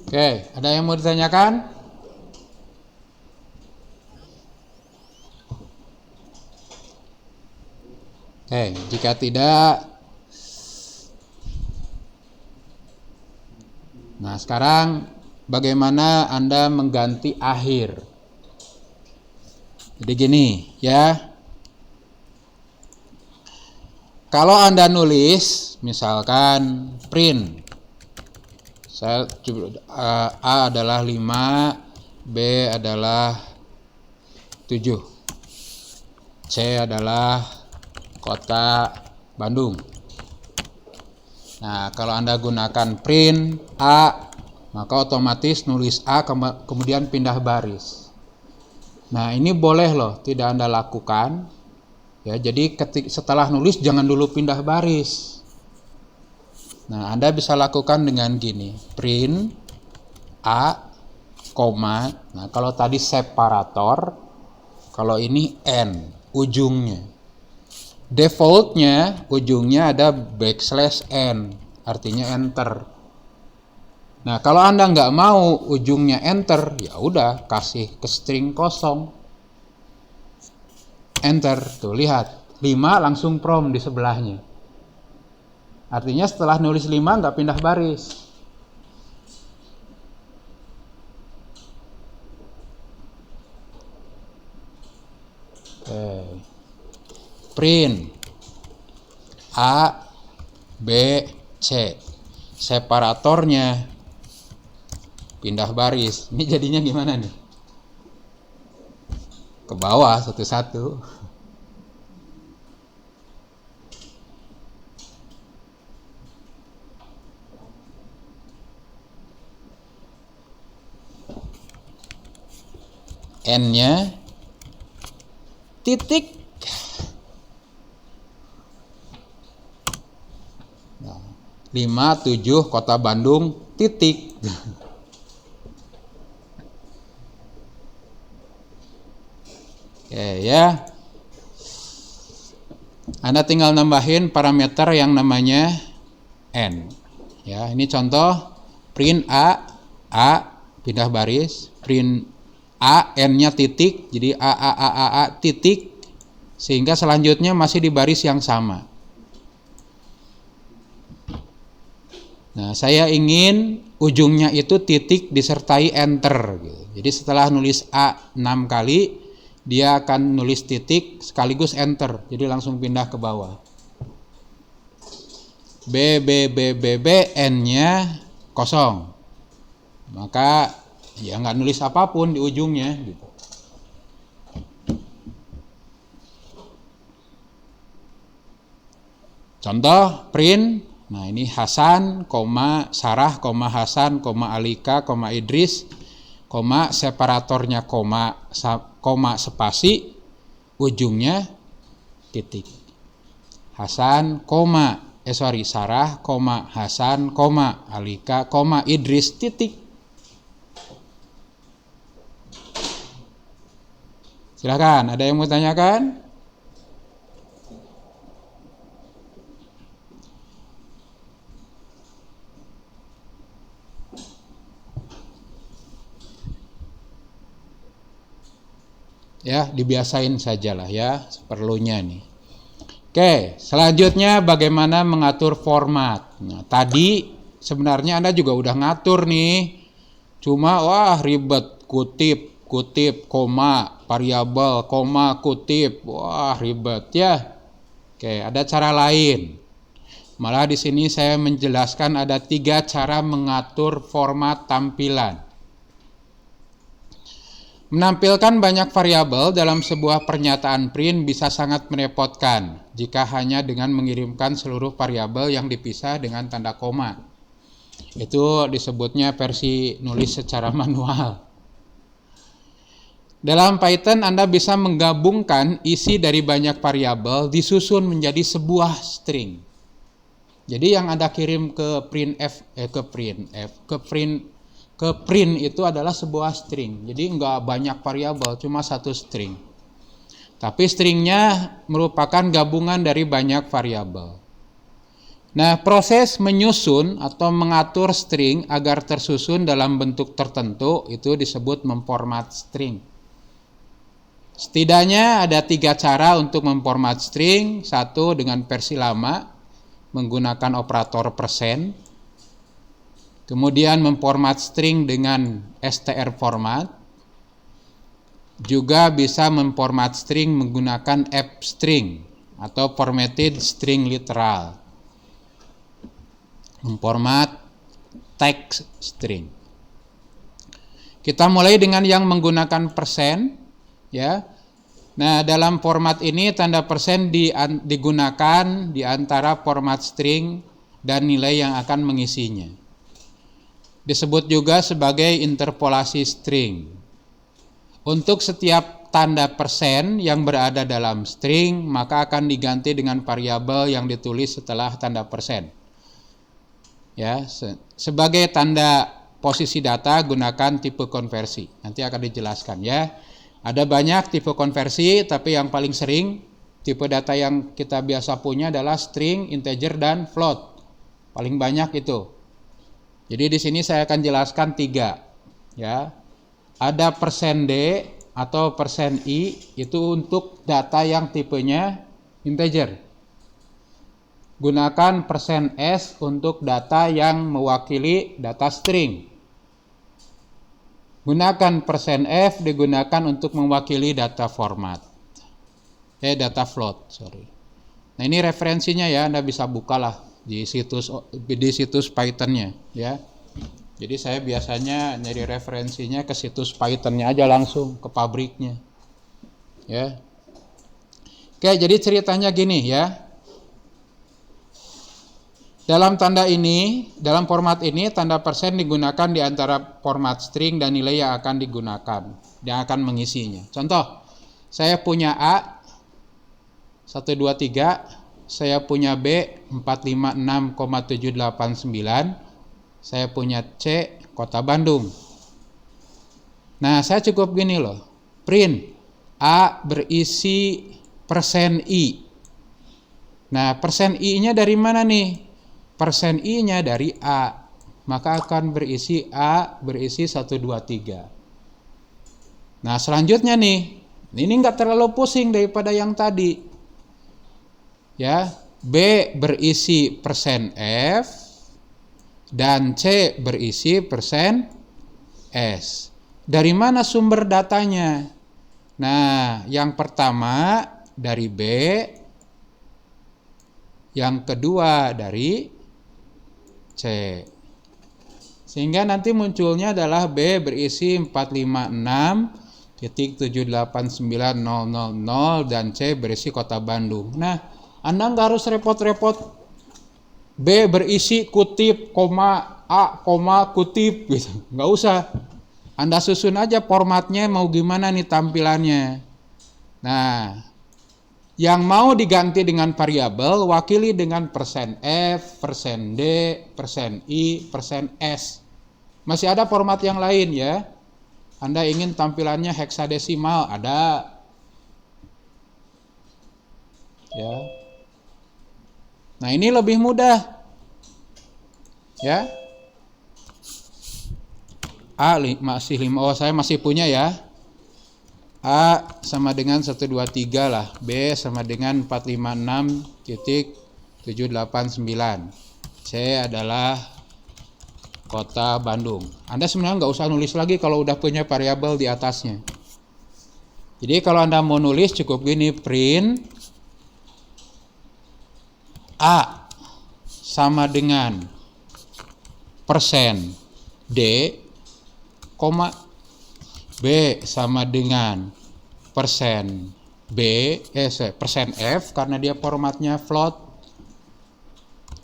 Oke, ada yang mau ditanyakan? Oke, jika tidak, nah sekarang bagaimana Anda mengganti akhir? Jadi gini ya, kalau Anda nulis misalkan print, A adalah 5, B adalah 7, C adalah Kota Bandung. Nah, kalau Anda gunakan print A, maka otomatis nulis A kemudian pindah baris. Nah, ini boleh loh, tidak Anda lakukan Ya, jadi setelah nulis jangan dulu pindah baris. Nah, Anda bisa lakukan dengan gini. Print A, koma. Nah, kalau tadi separator, kalau ini N, ujungnya. Defaultnya, ujungnya ada backslash N, artinya enter. Nah, kalau Anda nggak mau ujungnya enter, ya udah kasih ke string kosong. Enter, tuh lihat 5 langsung prom di sebelahnya. Artinya setelah nulis 5 nggak pindah baris. Oke. Print A, B, C. Separatornya pindah baris. Ini jadinya gimana nih? Ke bawah satu-satu. N-nya titik. Nah, 5, 7 Kota Bandung titik. Oke ya. Anda tinggal nambahin parameter yang namanya N. Ya, ini contoh print A pindah baris, print A N-nya titik, jadi A titik, sehingga selanjutnya masih di baris yang sama. Nah, saya ingin ujungnya itu titik disertai enter. Jadi setelah nulis A 6 kali, dia akan nulis titik sekaligus enter. Jadi langsung pindah ke bawah. B, N-nya kosong. Maka ya nggak nulis apapun di ujungnya. Gitu. Contoh print. Nah, ini Hasan, Sarah, Hasan, Alika, Idris, separatornya spasi, ujungnya titik. Hasan, Sarah, Hasan, Alika, Idris, titik. Silakan, ada yang mau tanyakan? Ya, dibiasain sajalah ya, seperlunya nih. Oke, selanjutnya bagaimana mengatur format. Nah, tadi sebenarnya Anda juga udah ngatur nih. Cuma ribet, kutip, koma, variabel, koma, kutip. Ribet ya. Oke, ada cara lain. Malah di sini saya menjelaskan ada 3 cara mengatur format tampilan. Menampilkan banyak variabel dalam sebuah pernyataan print bisa sangat merepotkan jika hanya dengan mengirimkan seluruh variabel yang dipisah dengan tanda koma. Itu disebutnya versi nulis secara manual. Dalam Python Anda bisa menggabungkan isi dari banyak variabel disusun menjadi sebuah string. Jadi yang Anda kirim ke print itu adalah sebuah string. Jadi nggak banyak variabel, cuma satu string. Tapi stringnya merupakan gabungan dari banyak variabel. Nah, proses menyusun atau mengatur string agar tersusun dalam bentuk tertentu itu disebut memformat string. Setidaknya ada 3 cara untuk memformat string. 1 dengan versi lama menggunakan operator %. Kemudian memformat string dengan str format. Juga bisa memformat string menggunakan fstring atau formatted string literal. Memformat text string. Kita mulai dengan yang menggunakan %, ya. Nah, dalam format ini tanda % digunakan di antara format string dan nilai yang akan mengisinya. Disebut juga sebagai interpolasi string. Untuk setiap tanda persen yang berada dalam string, maka akan diganti dengan variabel yang ditulis setelah tanda persen. Ya, sebagai tanda posisi data gunakan tipe konversi. Nanti akan dijelaskan ya. Ada banyak tipe konversi, tapi yang paling sering tipe data yang kita biasa punya adalah string, integer, dan float. Paling banyak itu. Jadi di sini saya akan jelaskan 3. Ya, ada %d atau %i itu untuk data yang tipenya integer. Gunakan %s untuk data yang mewakili data string. Gunakan %f digunakan untuk mewakili data format. Data float, sorry. Nah, ini referensinya ya, Anda bisa bukalah di situs Python-nya ya. Jadi saya biasanya nyari referensinya ke situs Python-nya aja langsung, ke pabriknya. Ya. Oke, jadi ceritanya gini ya. Dalam format ini, tanda persen digunakan di antara format string dan nilai yang akan digunakan, yang akan mengisinya. Contoh, saya punya A 123, saya punya B 456,789, saya punya C Kota Bandung. Nah, saya cukup gini loh, print A berisi %i. Nah, %i-nya dari mana nih? %i-nya dari A, maka akan berisi A berisi 123. Nah, selanjutnya nih, ini nggak terlalu pusing daripada yang tadi. Ya, B berisi %f dan C berisi %s. Dari mana sumber datanya? Nah, yang pertama dari B, yang kedua dari C. Sehingga nanti munculnya adalah B berisi 456.789.000 dan C berisi Kota Bandung. Nah, Anda nggak harus repot-repot B berisi kutip, koma, A, koma, kutip gitu. Nggak usah. Anda susun aja formatnya mau gimana nih tampilannya. Nah, yang mau diganti dengan variabel, wakili dengan %f, %d, %i, %s. Masih ada format yang lain ya. Anda ingin tampilannya heksadesimal, ada. Ya. Nah, ini lebih mudah. Ya. A masih 5. Oh, saya masih punya ya. A sama dengan 123 lah. B sama dengan 456.789. C adalah Kota Bandung. Anda sebenarnya nggak usah nulis lagi kalau udah punya variabel di atasnya. Jadi kalau Anda mau nulis cukup gini, print A sama dengan %d, B sama dengan %f karena dia formatnya float,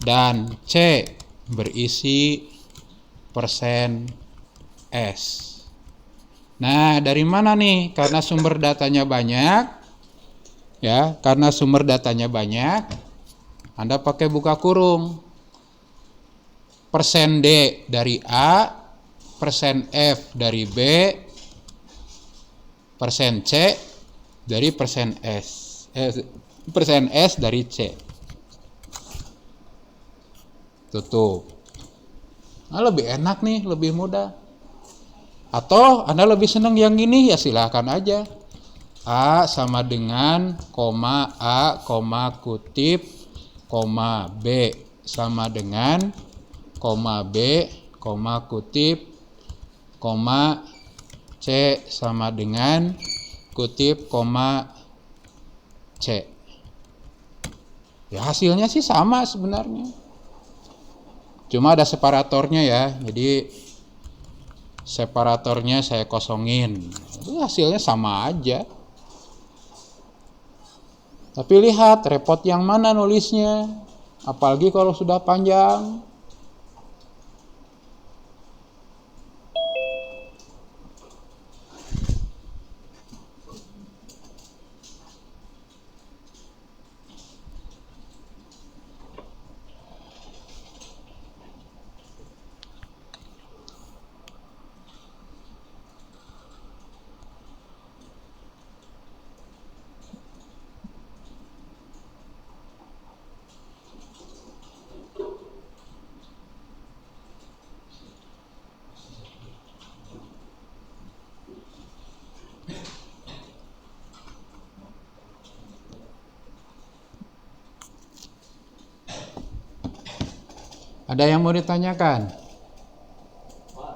dan C berisi %s. Nah, dari mana nih? Karena sumber datanya banyak, ya, karena sumber datanya banyak, Anda pakai buka kurung. %d dari A, %f dari B, %c dari %s, %s dari C. Tutup. Nah, lebih enak nih, lebih mudah. Atau Anda lebih senang yang ini, ya silahkan aja. A sama dengan koma A, koma kutip, koma B sama dengan koma B, koma kutip, koma C sama dengan kutip, koma C. Ya, hasilnya sih sama sebenarnya. Cuma ada separatornya ya. Jadi separatornya saya kosongin. Hasilnya sama aja. Tapi lihat repot yang mana nulisnya. Apalagi kalau sudah panjang. Ada yang mau ditanyakan? Pak,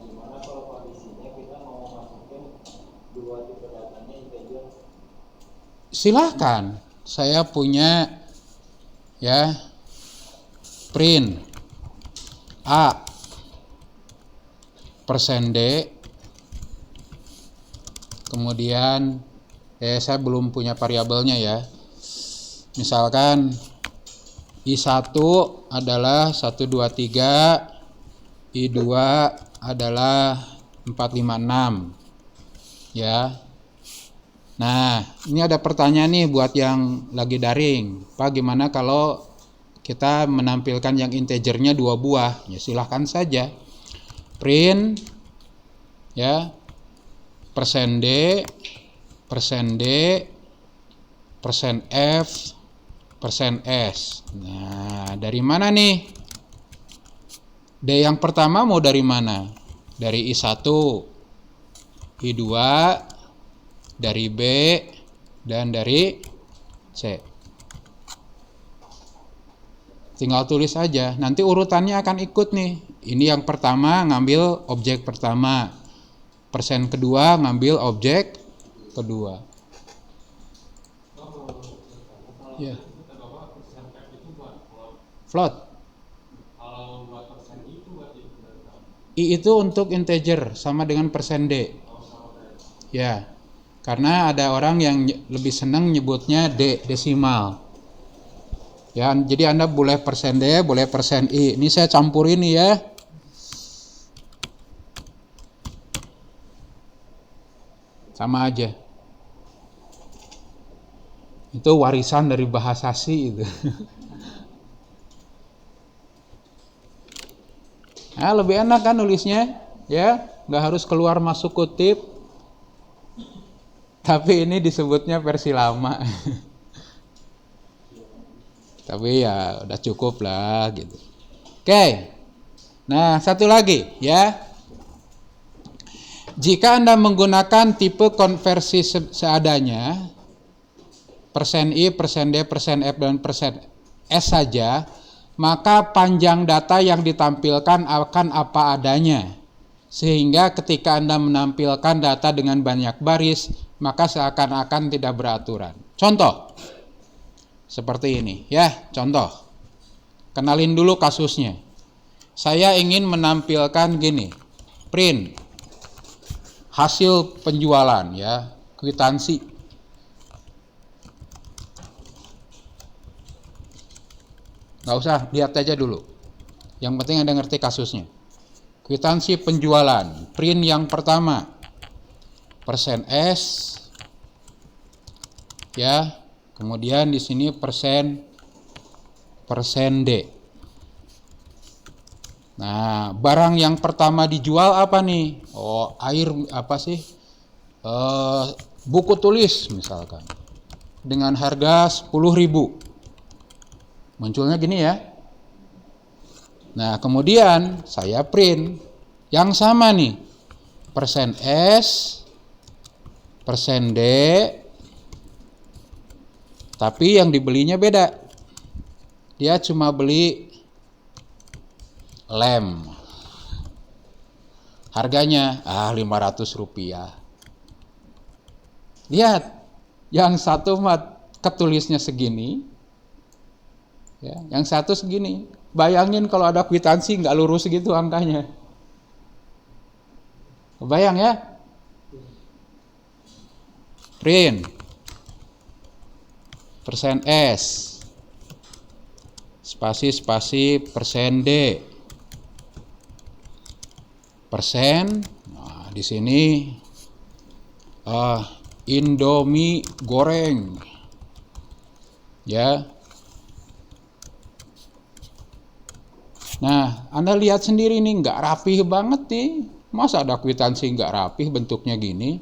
gimana kalau kondisinya kita mau masukin dua tipe datanya integer? Silahkan. Saya punya ya print A persen D, kemudian saya belum punya variabelnya ya. Misalkan I1 adalah 123, I2 adalah 456 ya. Nah, ini ada pertanyaan nih buat yang lagi daring. Pak, gimana kalau kita menampilkan yang integernya 2 buah? Ya silahkan saja. Print ya persen D, persen F, persen S. Nah, dari mana nih? D yang pertama mau dari mana? Dari I1, I2, dari B, dan dari C. Tinggal tulis aja. Nanti urutannya akan ikut nih. Ini yang pertama ngambil objek pertama. Persen kedua ngambil objek kedua. Ya. Float. I itu untuk integer sama dengan persen D. Ya. Karena ada orang yang lebih senang nyebutnya D, desimal. Ya, jadi Anda boleh persen D, boleh persen I. Ini saya campurin ya. Sama aja. Itu warisan dari bahasa Si itu. Nah, lebih enak kan nulisnya, ya, nggak harus keluar masuk kutip. Tapi ini disebutnya versi lama. Tapi ya udah cukup lah gitu. Oke. Nah, satu lagi ya. Jika Anda menggunakan tipe konversi seadanya, persen I, persen D, persen F, dan persen S saja, maka panjang data yang ditampilkan akan apa adanya. Sehingga ketika Anda menampilkan data dengan banyak baris, maka seakan-akan tidak beraturan. Contoh, seperti ini ya, contoh. Kenalin dulu kasusnya. Saya ingin menampilkan gini, print hasil penjualan ya, kwitansi. Nggak usah, lihat aja dulu. Yang penting Anda ngerti kasusnya. Kwitansi penjualan, print yang pertama, persen S, ya, kemudian di sini persen D. Nah, barang yang pertama dijual apa nih? Oh, air apa sih? Buku tulis misalkan, dengan harga 10.000. Munculnya gini ya. Nah, kemudian saya print yang sama nih, persen S, persen D, tapi yang dibelinya beda. Dia cuma beli lem. Harganya 500 rupiah. Lihat, yang satu mah ketulisnya segini, ya, yang satu segini. Bayangin kalau ada kwitansi nggak lurus gitu angkanya. Kebayang ya? Print persen S, spasi persen D, persen. Nah, di sini Indomie goreng, ya. Nah, Anda lihat sendiri nih, nggak rapih banget nih. Masa ada kwitansi nggak rapih bentuknya gini?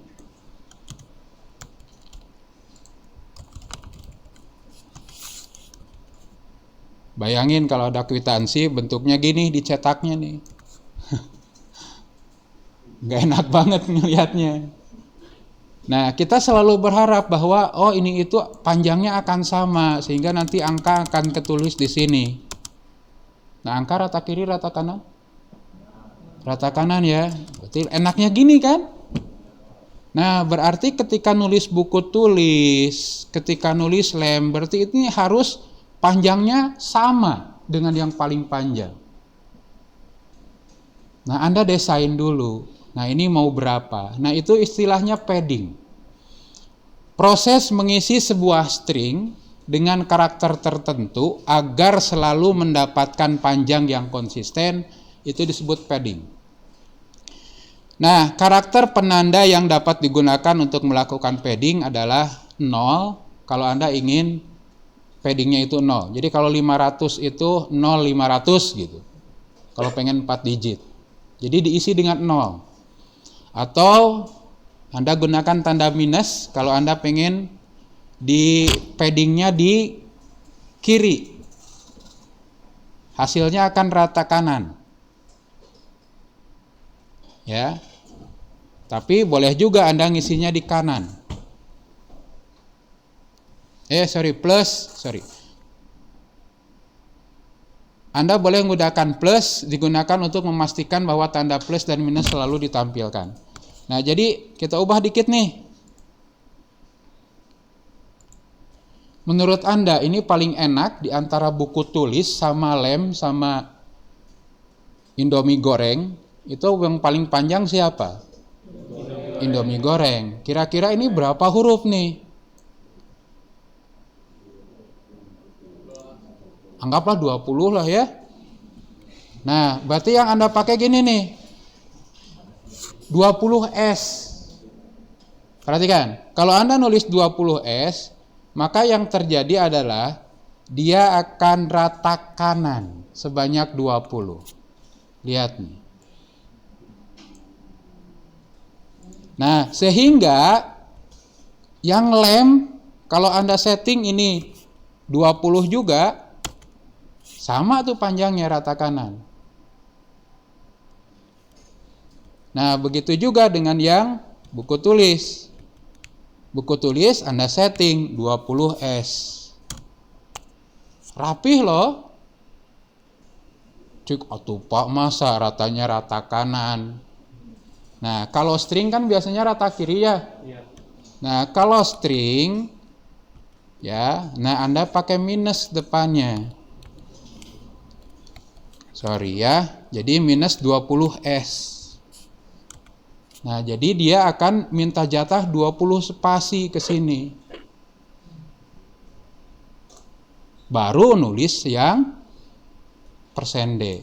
Bayangin kalau ada kwitansi bentuknya gini dicetaknya nih. Nggak enak banget ngelihatnya. Nah, kita selalu berharap bahwa ini itu panjangnya akan sama sehingga nanti angka akan ketulis di sini. Nah, angka rata kiri, rata kanan? Rata kanan ya. Berarti enaknya gini kan? Nah, berarti ketika nulis buku tulis, ketika nulis lem, berarti ini harus panjangnya sama dengan yang paling panjang. Nah, Anda desain dulu. Nah, ini mau berapa? Nah, itu istilahnya padding. Proses mengisi sebuah string dengan karakter tertentu agar selalu mendapatkan panjang yang konsisten, itu disebut padding. Nah, karakter penanda yang dapat digunakan untuk melakukan padding adalah 0 kalau Anda ingin paddingnya itu 0. Jadi kalau 500 itu 0,500 gitu. Kalau pengen 4 digit. Jadi diisi dengan 0. Atau Anda gunakan tanda minus kalau Anda pengen di paddingnya di kiri. Hasilnya akan rata kanan. Ya. Tapi boleh juga Anda ngisinya di kanan. Plus. Anda boleh menggunakan plus, digunakan untuk memastikan bahwa tanda plus dan minus selalu ditampilkan. Nah, jadi kita ubah dikit nih. Menurut Anda ini paling enak di antara buku tulis sama lem sama Indomie goreng, itu yang paling panjang siapa? Indomie goreng. Kira-kira ini berapa huruf nih? Anggaplah 20 lah ya. Nah, berarti yang Anda pakai gini nih. 20S. Perhatikan, kalau Anda nulis 20S, maka yang terjadi adalah dia akan rata kanan sebanyak 20. Lihat nih. Nah, sehingga yang lem kalau Anda setting ini 20 juga sama tuh panjangnya rata kanan. Nah, begitu juga dengan yang buku tulis. Buku tulis Anda setting 20S. Rapih loh. Cuk, atuh Pak, masa ratanya rata kanan. Nah, kalau string kan biasanya rata kiri ya. Nah, kalau string ya, nah Anda pakai minus depannya. Sorry ya. Jadi minus 20S. Nah, jadi dia akan minta jatah 20 spasi ke sini. Baru nulis yang %D.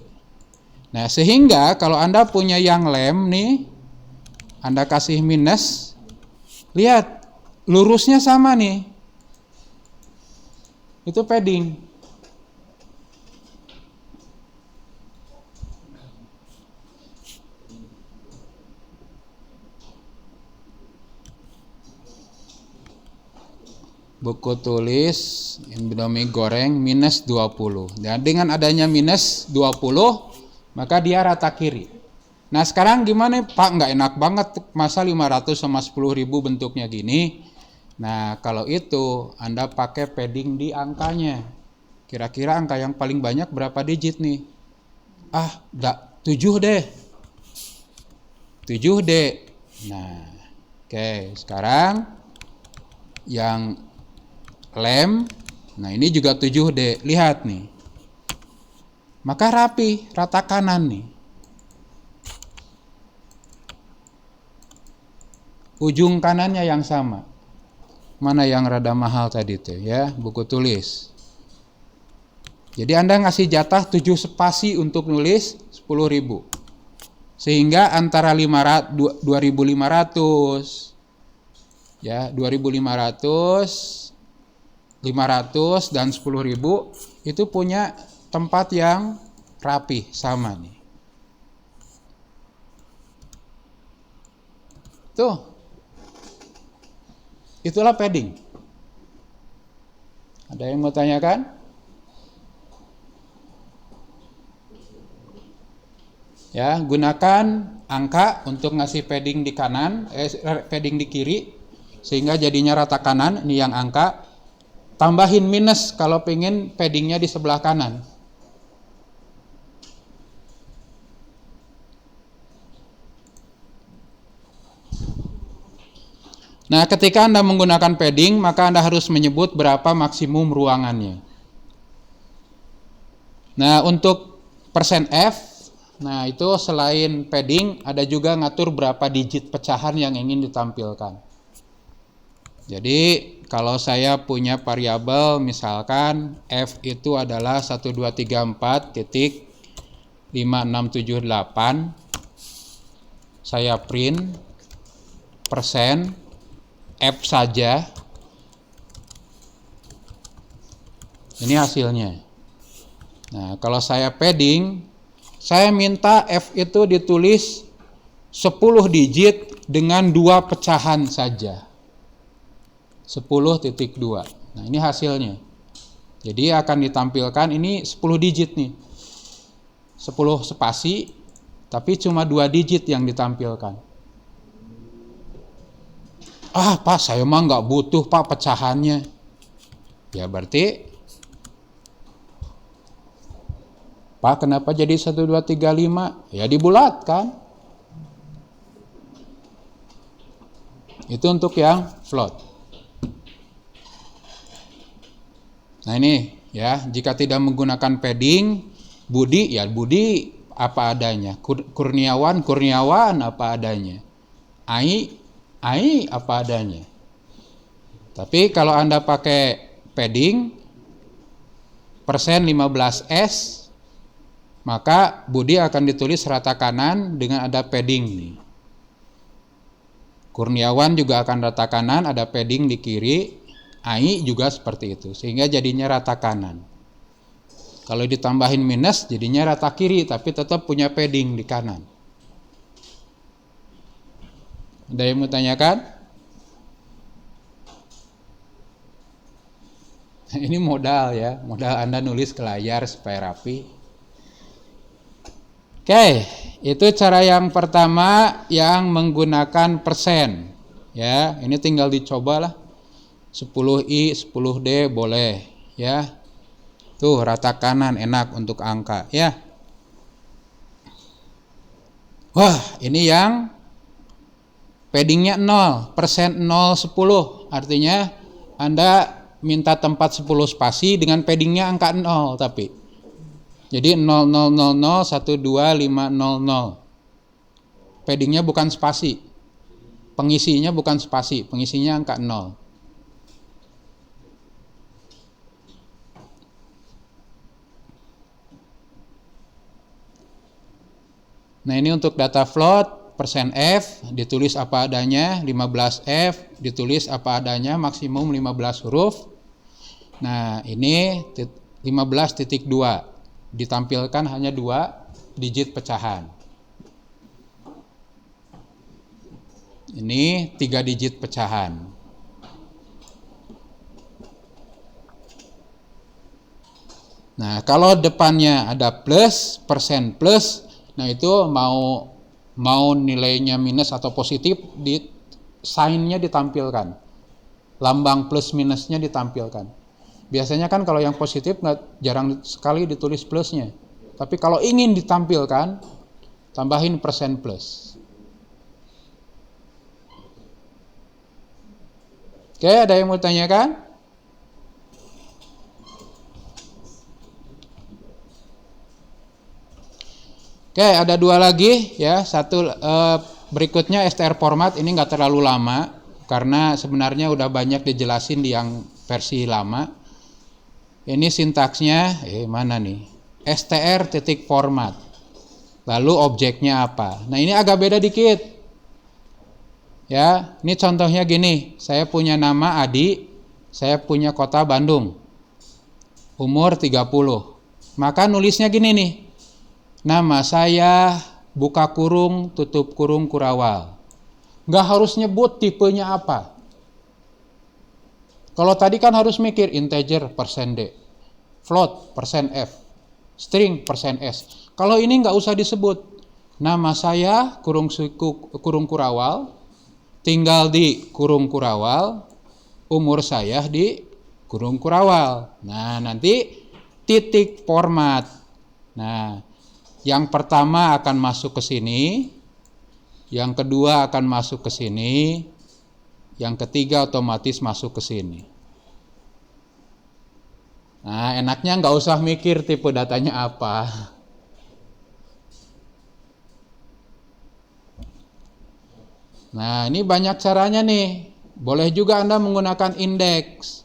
Nah, sehingga kalau Anda punya yang lem nih, Anda kasih minus, lihat lurusnya sama nih. Itu padding. Buku tulis Indomie goreng minus 20. Dan dengan adanya minus 20, maka dia rata kiri. Nah, sekarang gimana Pak? Nggak enak banget, masa 500 sama 10.000 bentuknya gini. Nah, kalau itu Anda pakai padding di angkanya. Kira-kira angka yang paling banyak berapa digit nih? 7 deh. 7 deh. Nah, oke, sekarang yang lem, nah ini juga 7D, lihat nih. Maka rapi, rata kanan nih. Ujung kanannya yang sama. Mana yang rada mahal tadi tuh ya, buku tulis. Jadi Anda ngasih jatah 7 spasi untuk nulis 10.000. Sehingga antara 2.500 ya, 2.500 500 dan 10.000 itu punya tempat yang rapi sama nih. Tuh. Itulah padding. Ada yang mau tanyakan? Ya, gunakan angka untuk ngasih padding di kanan, padding di kiri sehingga jadinya rata kanan, ini yang angka. Tambahin minus kalau pengen paddingnya di sebelah kanan. Nah, ketika Anda menggunakan padding, maka Anda harus menyebut berapa maksimum ruangannya. Nah, untuk persen F, nah itu selain padding, ada juga ngatur berapa digit pecahan yang ingin ditampilkan. Jadi, kalau saya punya variabel, misalkan F itu adalah 1234.5678, saya print persen F saja. Ini hasilnya. Nah, kalau saya padding, saya minta F itu ditulis 10 digit dengan 2 pecahan saja. 10.2. Nah, ini hasilnya. Jadi akan ditampilkan ini 10 digit nih. 10 spasi, tapi cuma 2 digit yang ditampilkan. Pak, saya mah nggak butuh Pak pecahannya. Ya berarti, Pak kenapa jadi 1, 2, 3, 5? Ya dibulatkan. Itu untuk yang float. Nah ini ya, jika tidak menggunakan padding, Budi ya Budi apa adanya. Kurniawan apa adanya. Ai apa adanya. Tapi kalau Anda pakai padding persen 15S, maka Budi akan ditulis rata kanan dengan ada padding nih. Kurniawan juga akan rata kanan, ada padding di kiri. Ai juga seperti itu, sehingga jadinya rata kanan. Kalau ditambahin minus jadinya rata kiri, tapi tetap punya padding di kanan. Ada yang mau tanyakan? Ini modal ya, modal Anda nulis ke layar supaya rapi. Oke, itu cara yang pertama yang menggunakan persen. Ya, ini tinggal dicobalah. 10i, 10d boleh ya. Tuh rata kanan enak untuk angka ya. Wah, ini yang paddingnya 0, persen 0, 10. Artinya Anda minta tempat 10 spasi dengan paddingnya angka 0 tapi. Jadi 0, 0, 0, 0, 1, 2, 5, 0, 0. Paddingnya bukan spasi. Pengisinya bukan spasi, pengisinya angka 0. Nah ini untuk data float, persen F ditulis apa adanya, 15F ditulis apa adanya, maksimum 15 huruf. Nah ini 15.2 ditampilkan hanya 2 digit pecahan. Ini 3 digit pecahan. Nah kalau depannya ada plus, persen plus, nah itu mau nilainya minus atau positif, di sign-nya ditampilkan, lambang plus minusnya ditampilkan. Biasanya kan kalau yang positif jarang sekali ditulis plusnya, tapi kalau ingin ditampilkan tambahin persen plus. Oke, ada yang mau tanyakan? Oke, ada 2 lagi ya. Satu berikutnya STR format, ini nggak terlalu lama karena sebenarnya udah banyak dijelasin di yang versi lama. Ini sintaksnya mana nih? STR titik format. Lalu objeknya apa? Nah, ini agak beda dikit. Ya, ini contohnya gini. Saya punya nama Adi, saya punya kota Bandung. Umur 30. Maka nulisnya gini nih. Nama saya buka kurung, tutup kurung Kurawal. Nggak harus nyebut tipenya apa. Kalau tadi kan harus mikir integer persen D, float persen F, string persen S. Kalau ini nggak usah disebut. Nama saya kurung Kurawal, tinggal di kurung Kurawal, umur saya di kurung Kurawal. Nah nanti titik format. Nah yang pertama akan masuk ke sini, yang kedua akan masuk ke sini, yang ketiga otomatis masuk ke sini. Nah, enaknya nggak usah mikir tipe datanya apa. Nah, ini banyak caranya nih. Boleh juga Anda menggunakan indeks.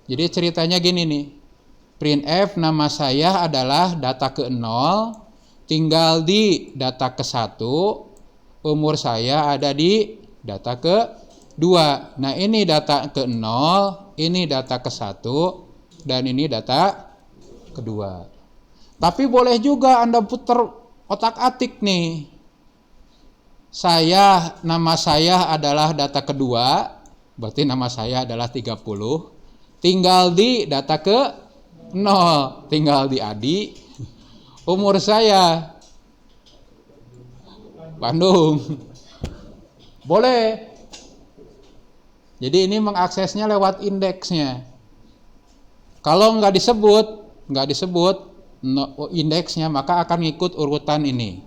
Jadi ceritanya gini nih. Printf nama saya adalah data ke-0, tinggal di data ke-1, umur saya ada di data ke-2. Nah, ini data ke-0, ini data ke-1, dan ini data kedua. Tapi boleh juga Anda putar otak-atik nih. Nama saya adalah data kedua, berarti nama saya adalah 30. Tinggal di data ke-0, tinggal di Adi. Umur saya Bandung. Boleh. Jadi ini mengaksesnya lewat indeksnya. Kalau nggak disebut indeksnya, maka akan ngikut urutan ini.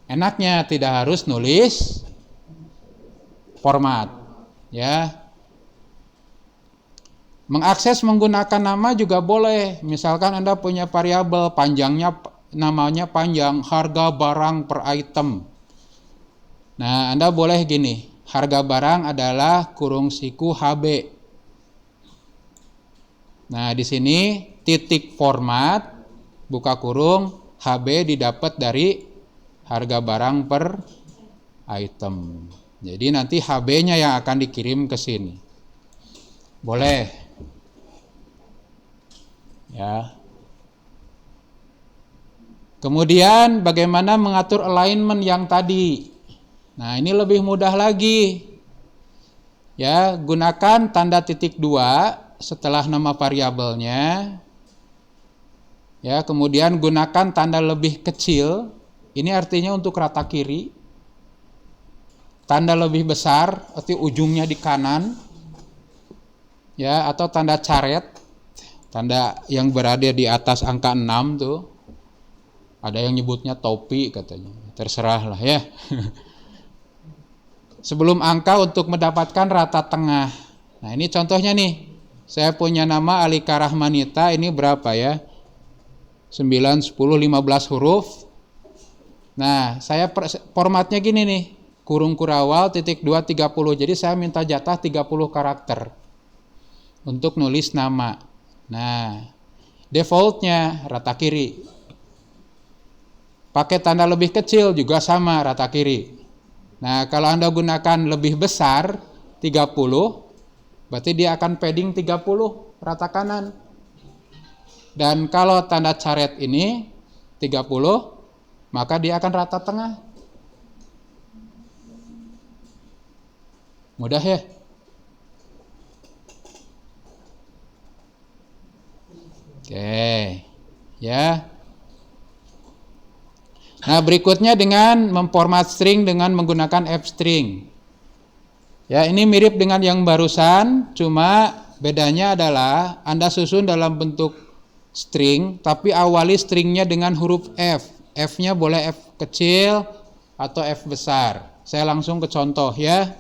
Enaknya tidak harus nulis format, ya. Mengakses menggunakan nama juga boleh. Misalkan Anda punya variabel namanya panjang, harga barang per item. Nah, Anda boleh gini, harga barang adalah kurung siku HB. Nah, di sini titik format buka kurung HB didapat dari harga barang per item. Jadi nanti HB-nya yang akan dikirim ke sini. Boleh. Ya. Kemudian bagaimana mengatur alignment yang tadi? Nah, ini lebih mudah lagi. Ya, gunakan tanda titik 2 setelah nama variabelnya. Ya, kemudian gunakan tanda lebih kecil. Ini artinya untuk rata kiri. Tanda lebih besar, arti ujungnya di kanan. Ya, atau tanda caret. Tanda yang berada di atas angka 6 tuh. Ada yang nyebutnya topi katanya. Terserah lah ya. Sebelum angka untuk mendapatkan rata tengah. Nah, ini contohnya nih. Saya punya nama Alika Rahmanita, ini berapa ya? 9, 10, 15 huruf. Nah, saya formatnya gini nih, kurung kurawal titik 2 30. Jadi saya minta jatah 30 karakter untuk nulis nama. Nah, defaultnya rata kiri. Pakai tanda lebih kecil juga sama rata kiri. Nah, kalau Anda gunakan lebih besar 30, berarti dia akan padding 30 rata kanan. Dan kalau tanda caret ini 30, maka dia akan rata tengah. Mudah ya? Oke. Ya. Nah, berikutnya dengan memformat string dengan menggunakan f-string. Ya, ini mirip dengan yang barusan, cuma bedanya adalah Anda susun dalam bentuk string, tapi awali stringnya dengan huruf F. F-nya boleh F kecil atau F besar. Saya langsung ke contoh ya.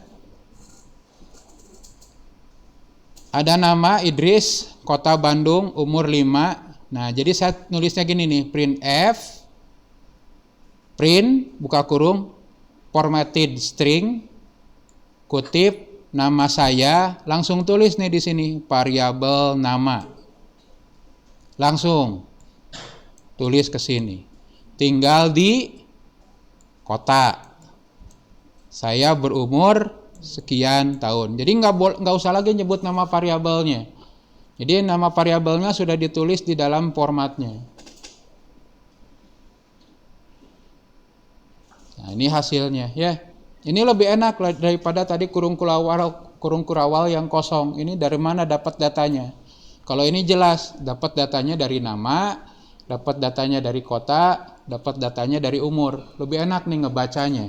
Ada nama Idris, kota Bandung, umur 5. Nah, jadi saya nulisnya gini nih, print, buka kurung, formatted string, kutip, nama saya, langsung tulis nih di sini, variabel nama. Langsung tulis ke sini. Tinggal di kota. Saya berumur sekian tahun. Jadi nggak usah lagi nyebut nama variabelnya. Jadi nama variabelnya sudah ditulis di dalam formatnya. Nah, ini hasilnya ya. Ini lebih enak daripada tadi kurung kurawal yang kosong. Ini dari mana dapat datanya? Kalau ini jelas dapat datanya dari nama, dapat datanya dari kota, dapat datanya dari umur. Lebih enak nih ngebacanya.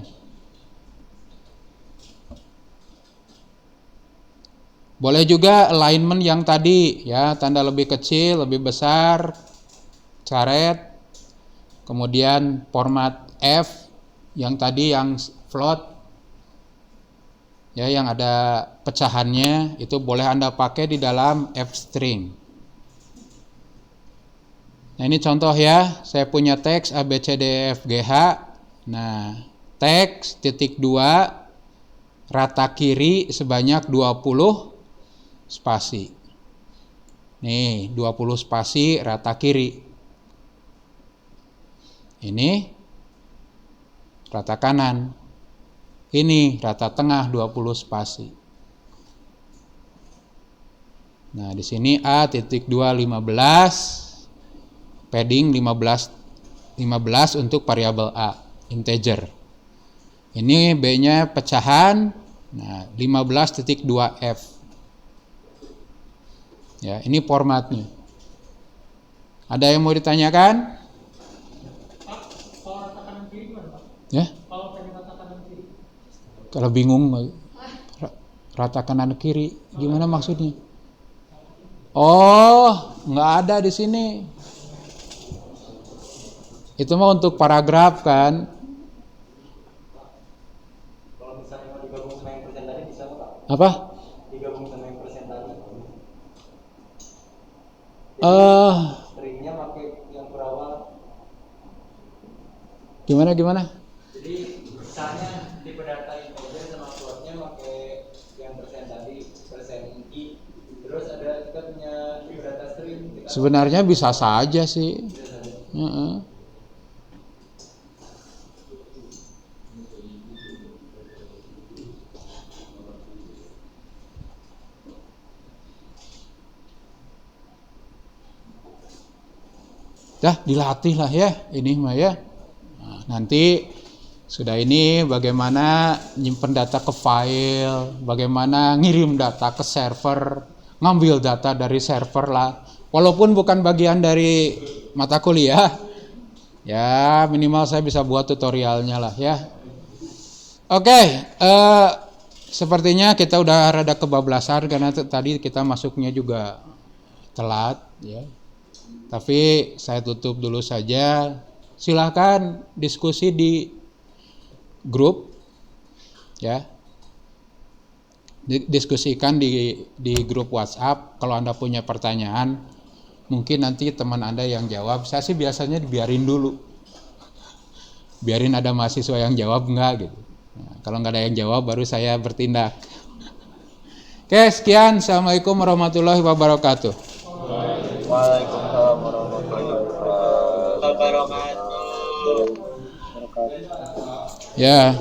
Boleh juga alignment yang tadi ya, tanda lebih kecil, lebih besar, caret, kemudian format F yang tadi yang float, ya, yang ada pecahannya itu boleh Anda pakai di dalam F-string. Nah, ini contoh ya, saya punya teks A, B, C, D, E, F, G, H. Nah, teks titik 2 rata kiri sebanyak 20 spasi. Nih, 20 spasi rata kiri. Ini rata kanan. Ini rata tengah 20 spasi. Nah, di sini A titik 2 15, padding 15 untuk variabel A, integer. Ini B-nya pecahan, nah 15.2F. Ya, ini formatnya. Ada yang mau ditanyakan? Pak, kalau rata kanan kiri gimana, Pak? Ya? Kalau pengen rata kanan kiri. Kalau bingung rata kanan kiri gimana maksudnya? Oh, nggak ada di sini. Itu mah untuk paragraf kan? Kalau misalnya mau digabung sama yang persen tadi bisa nggak, Pak? Apa? Digabung sama yang persen tadi. Stringnya pakai yang berawal. Gimana? Jadi misalnya tipe data integer sama floatnya pakai yang persen tadi, persen i. Terus ada kita punya tipe data string. Sebenarnya bisa saja sih. Bisa saja. Heeh. Dah dilatih lah ya ini mah ya. Nah, nanti sudah ini bagaimana nyimpen data ke file, bagaimana ngirim data ke server, ngambil data dari server lah. Walaupun bukan bagian dari mata kuliah, ya minimal saya bisa buat tutorialnya lah ya. Oke, sepertinya kita udah rada kebablasan karena tadi kita masuknya juga telat ya. Tapi saya tutup dulu saja. Silahkan diskusi di grup ya. Diskusikan di grup WhatsApp. Kalau Anda punya pertanyaan, mungkin nanti teman Anda yang jawab. Saya sih biasanya dibiarin dulu. Biarin ada mahasiswa yang jawab enggak gitu. Nah, kalau nggak ada yang jawab baru saya bertindak. Oke, sekian. Assalamualaikum warahmatullahi wabarakatuh. Waalaikumsalam warahmatullahi wabarakatuh. Ya.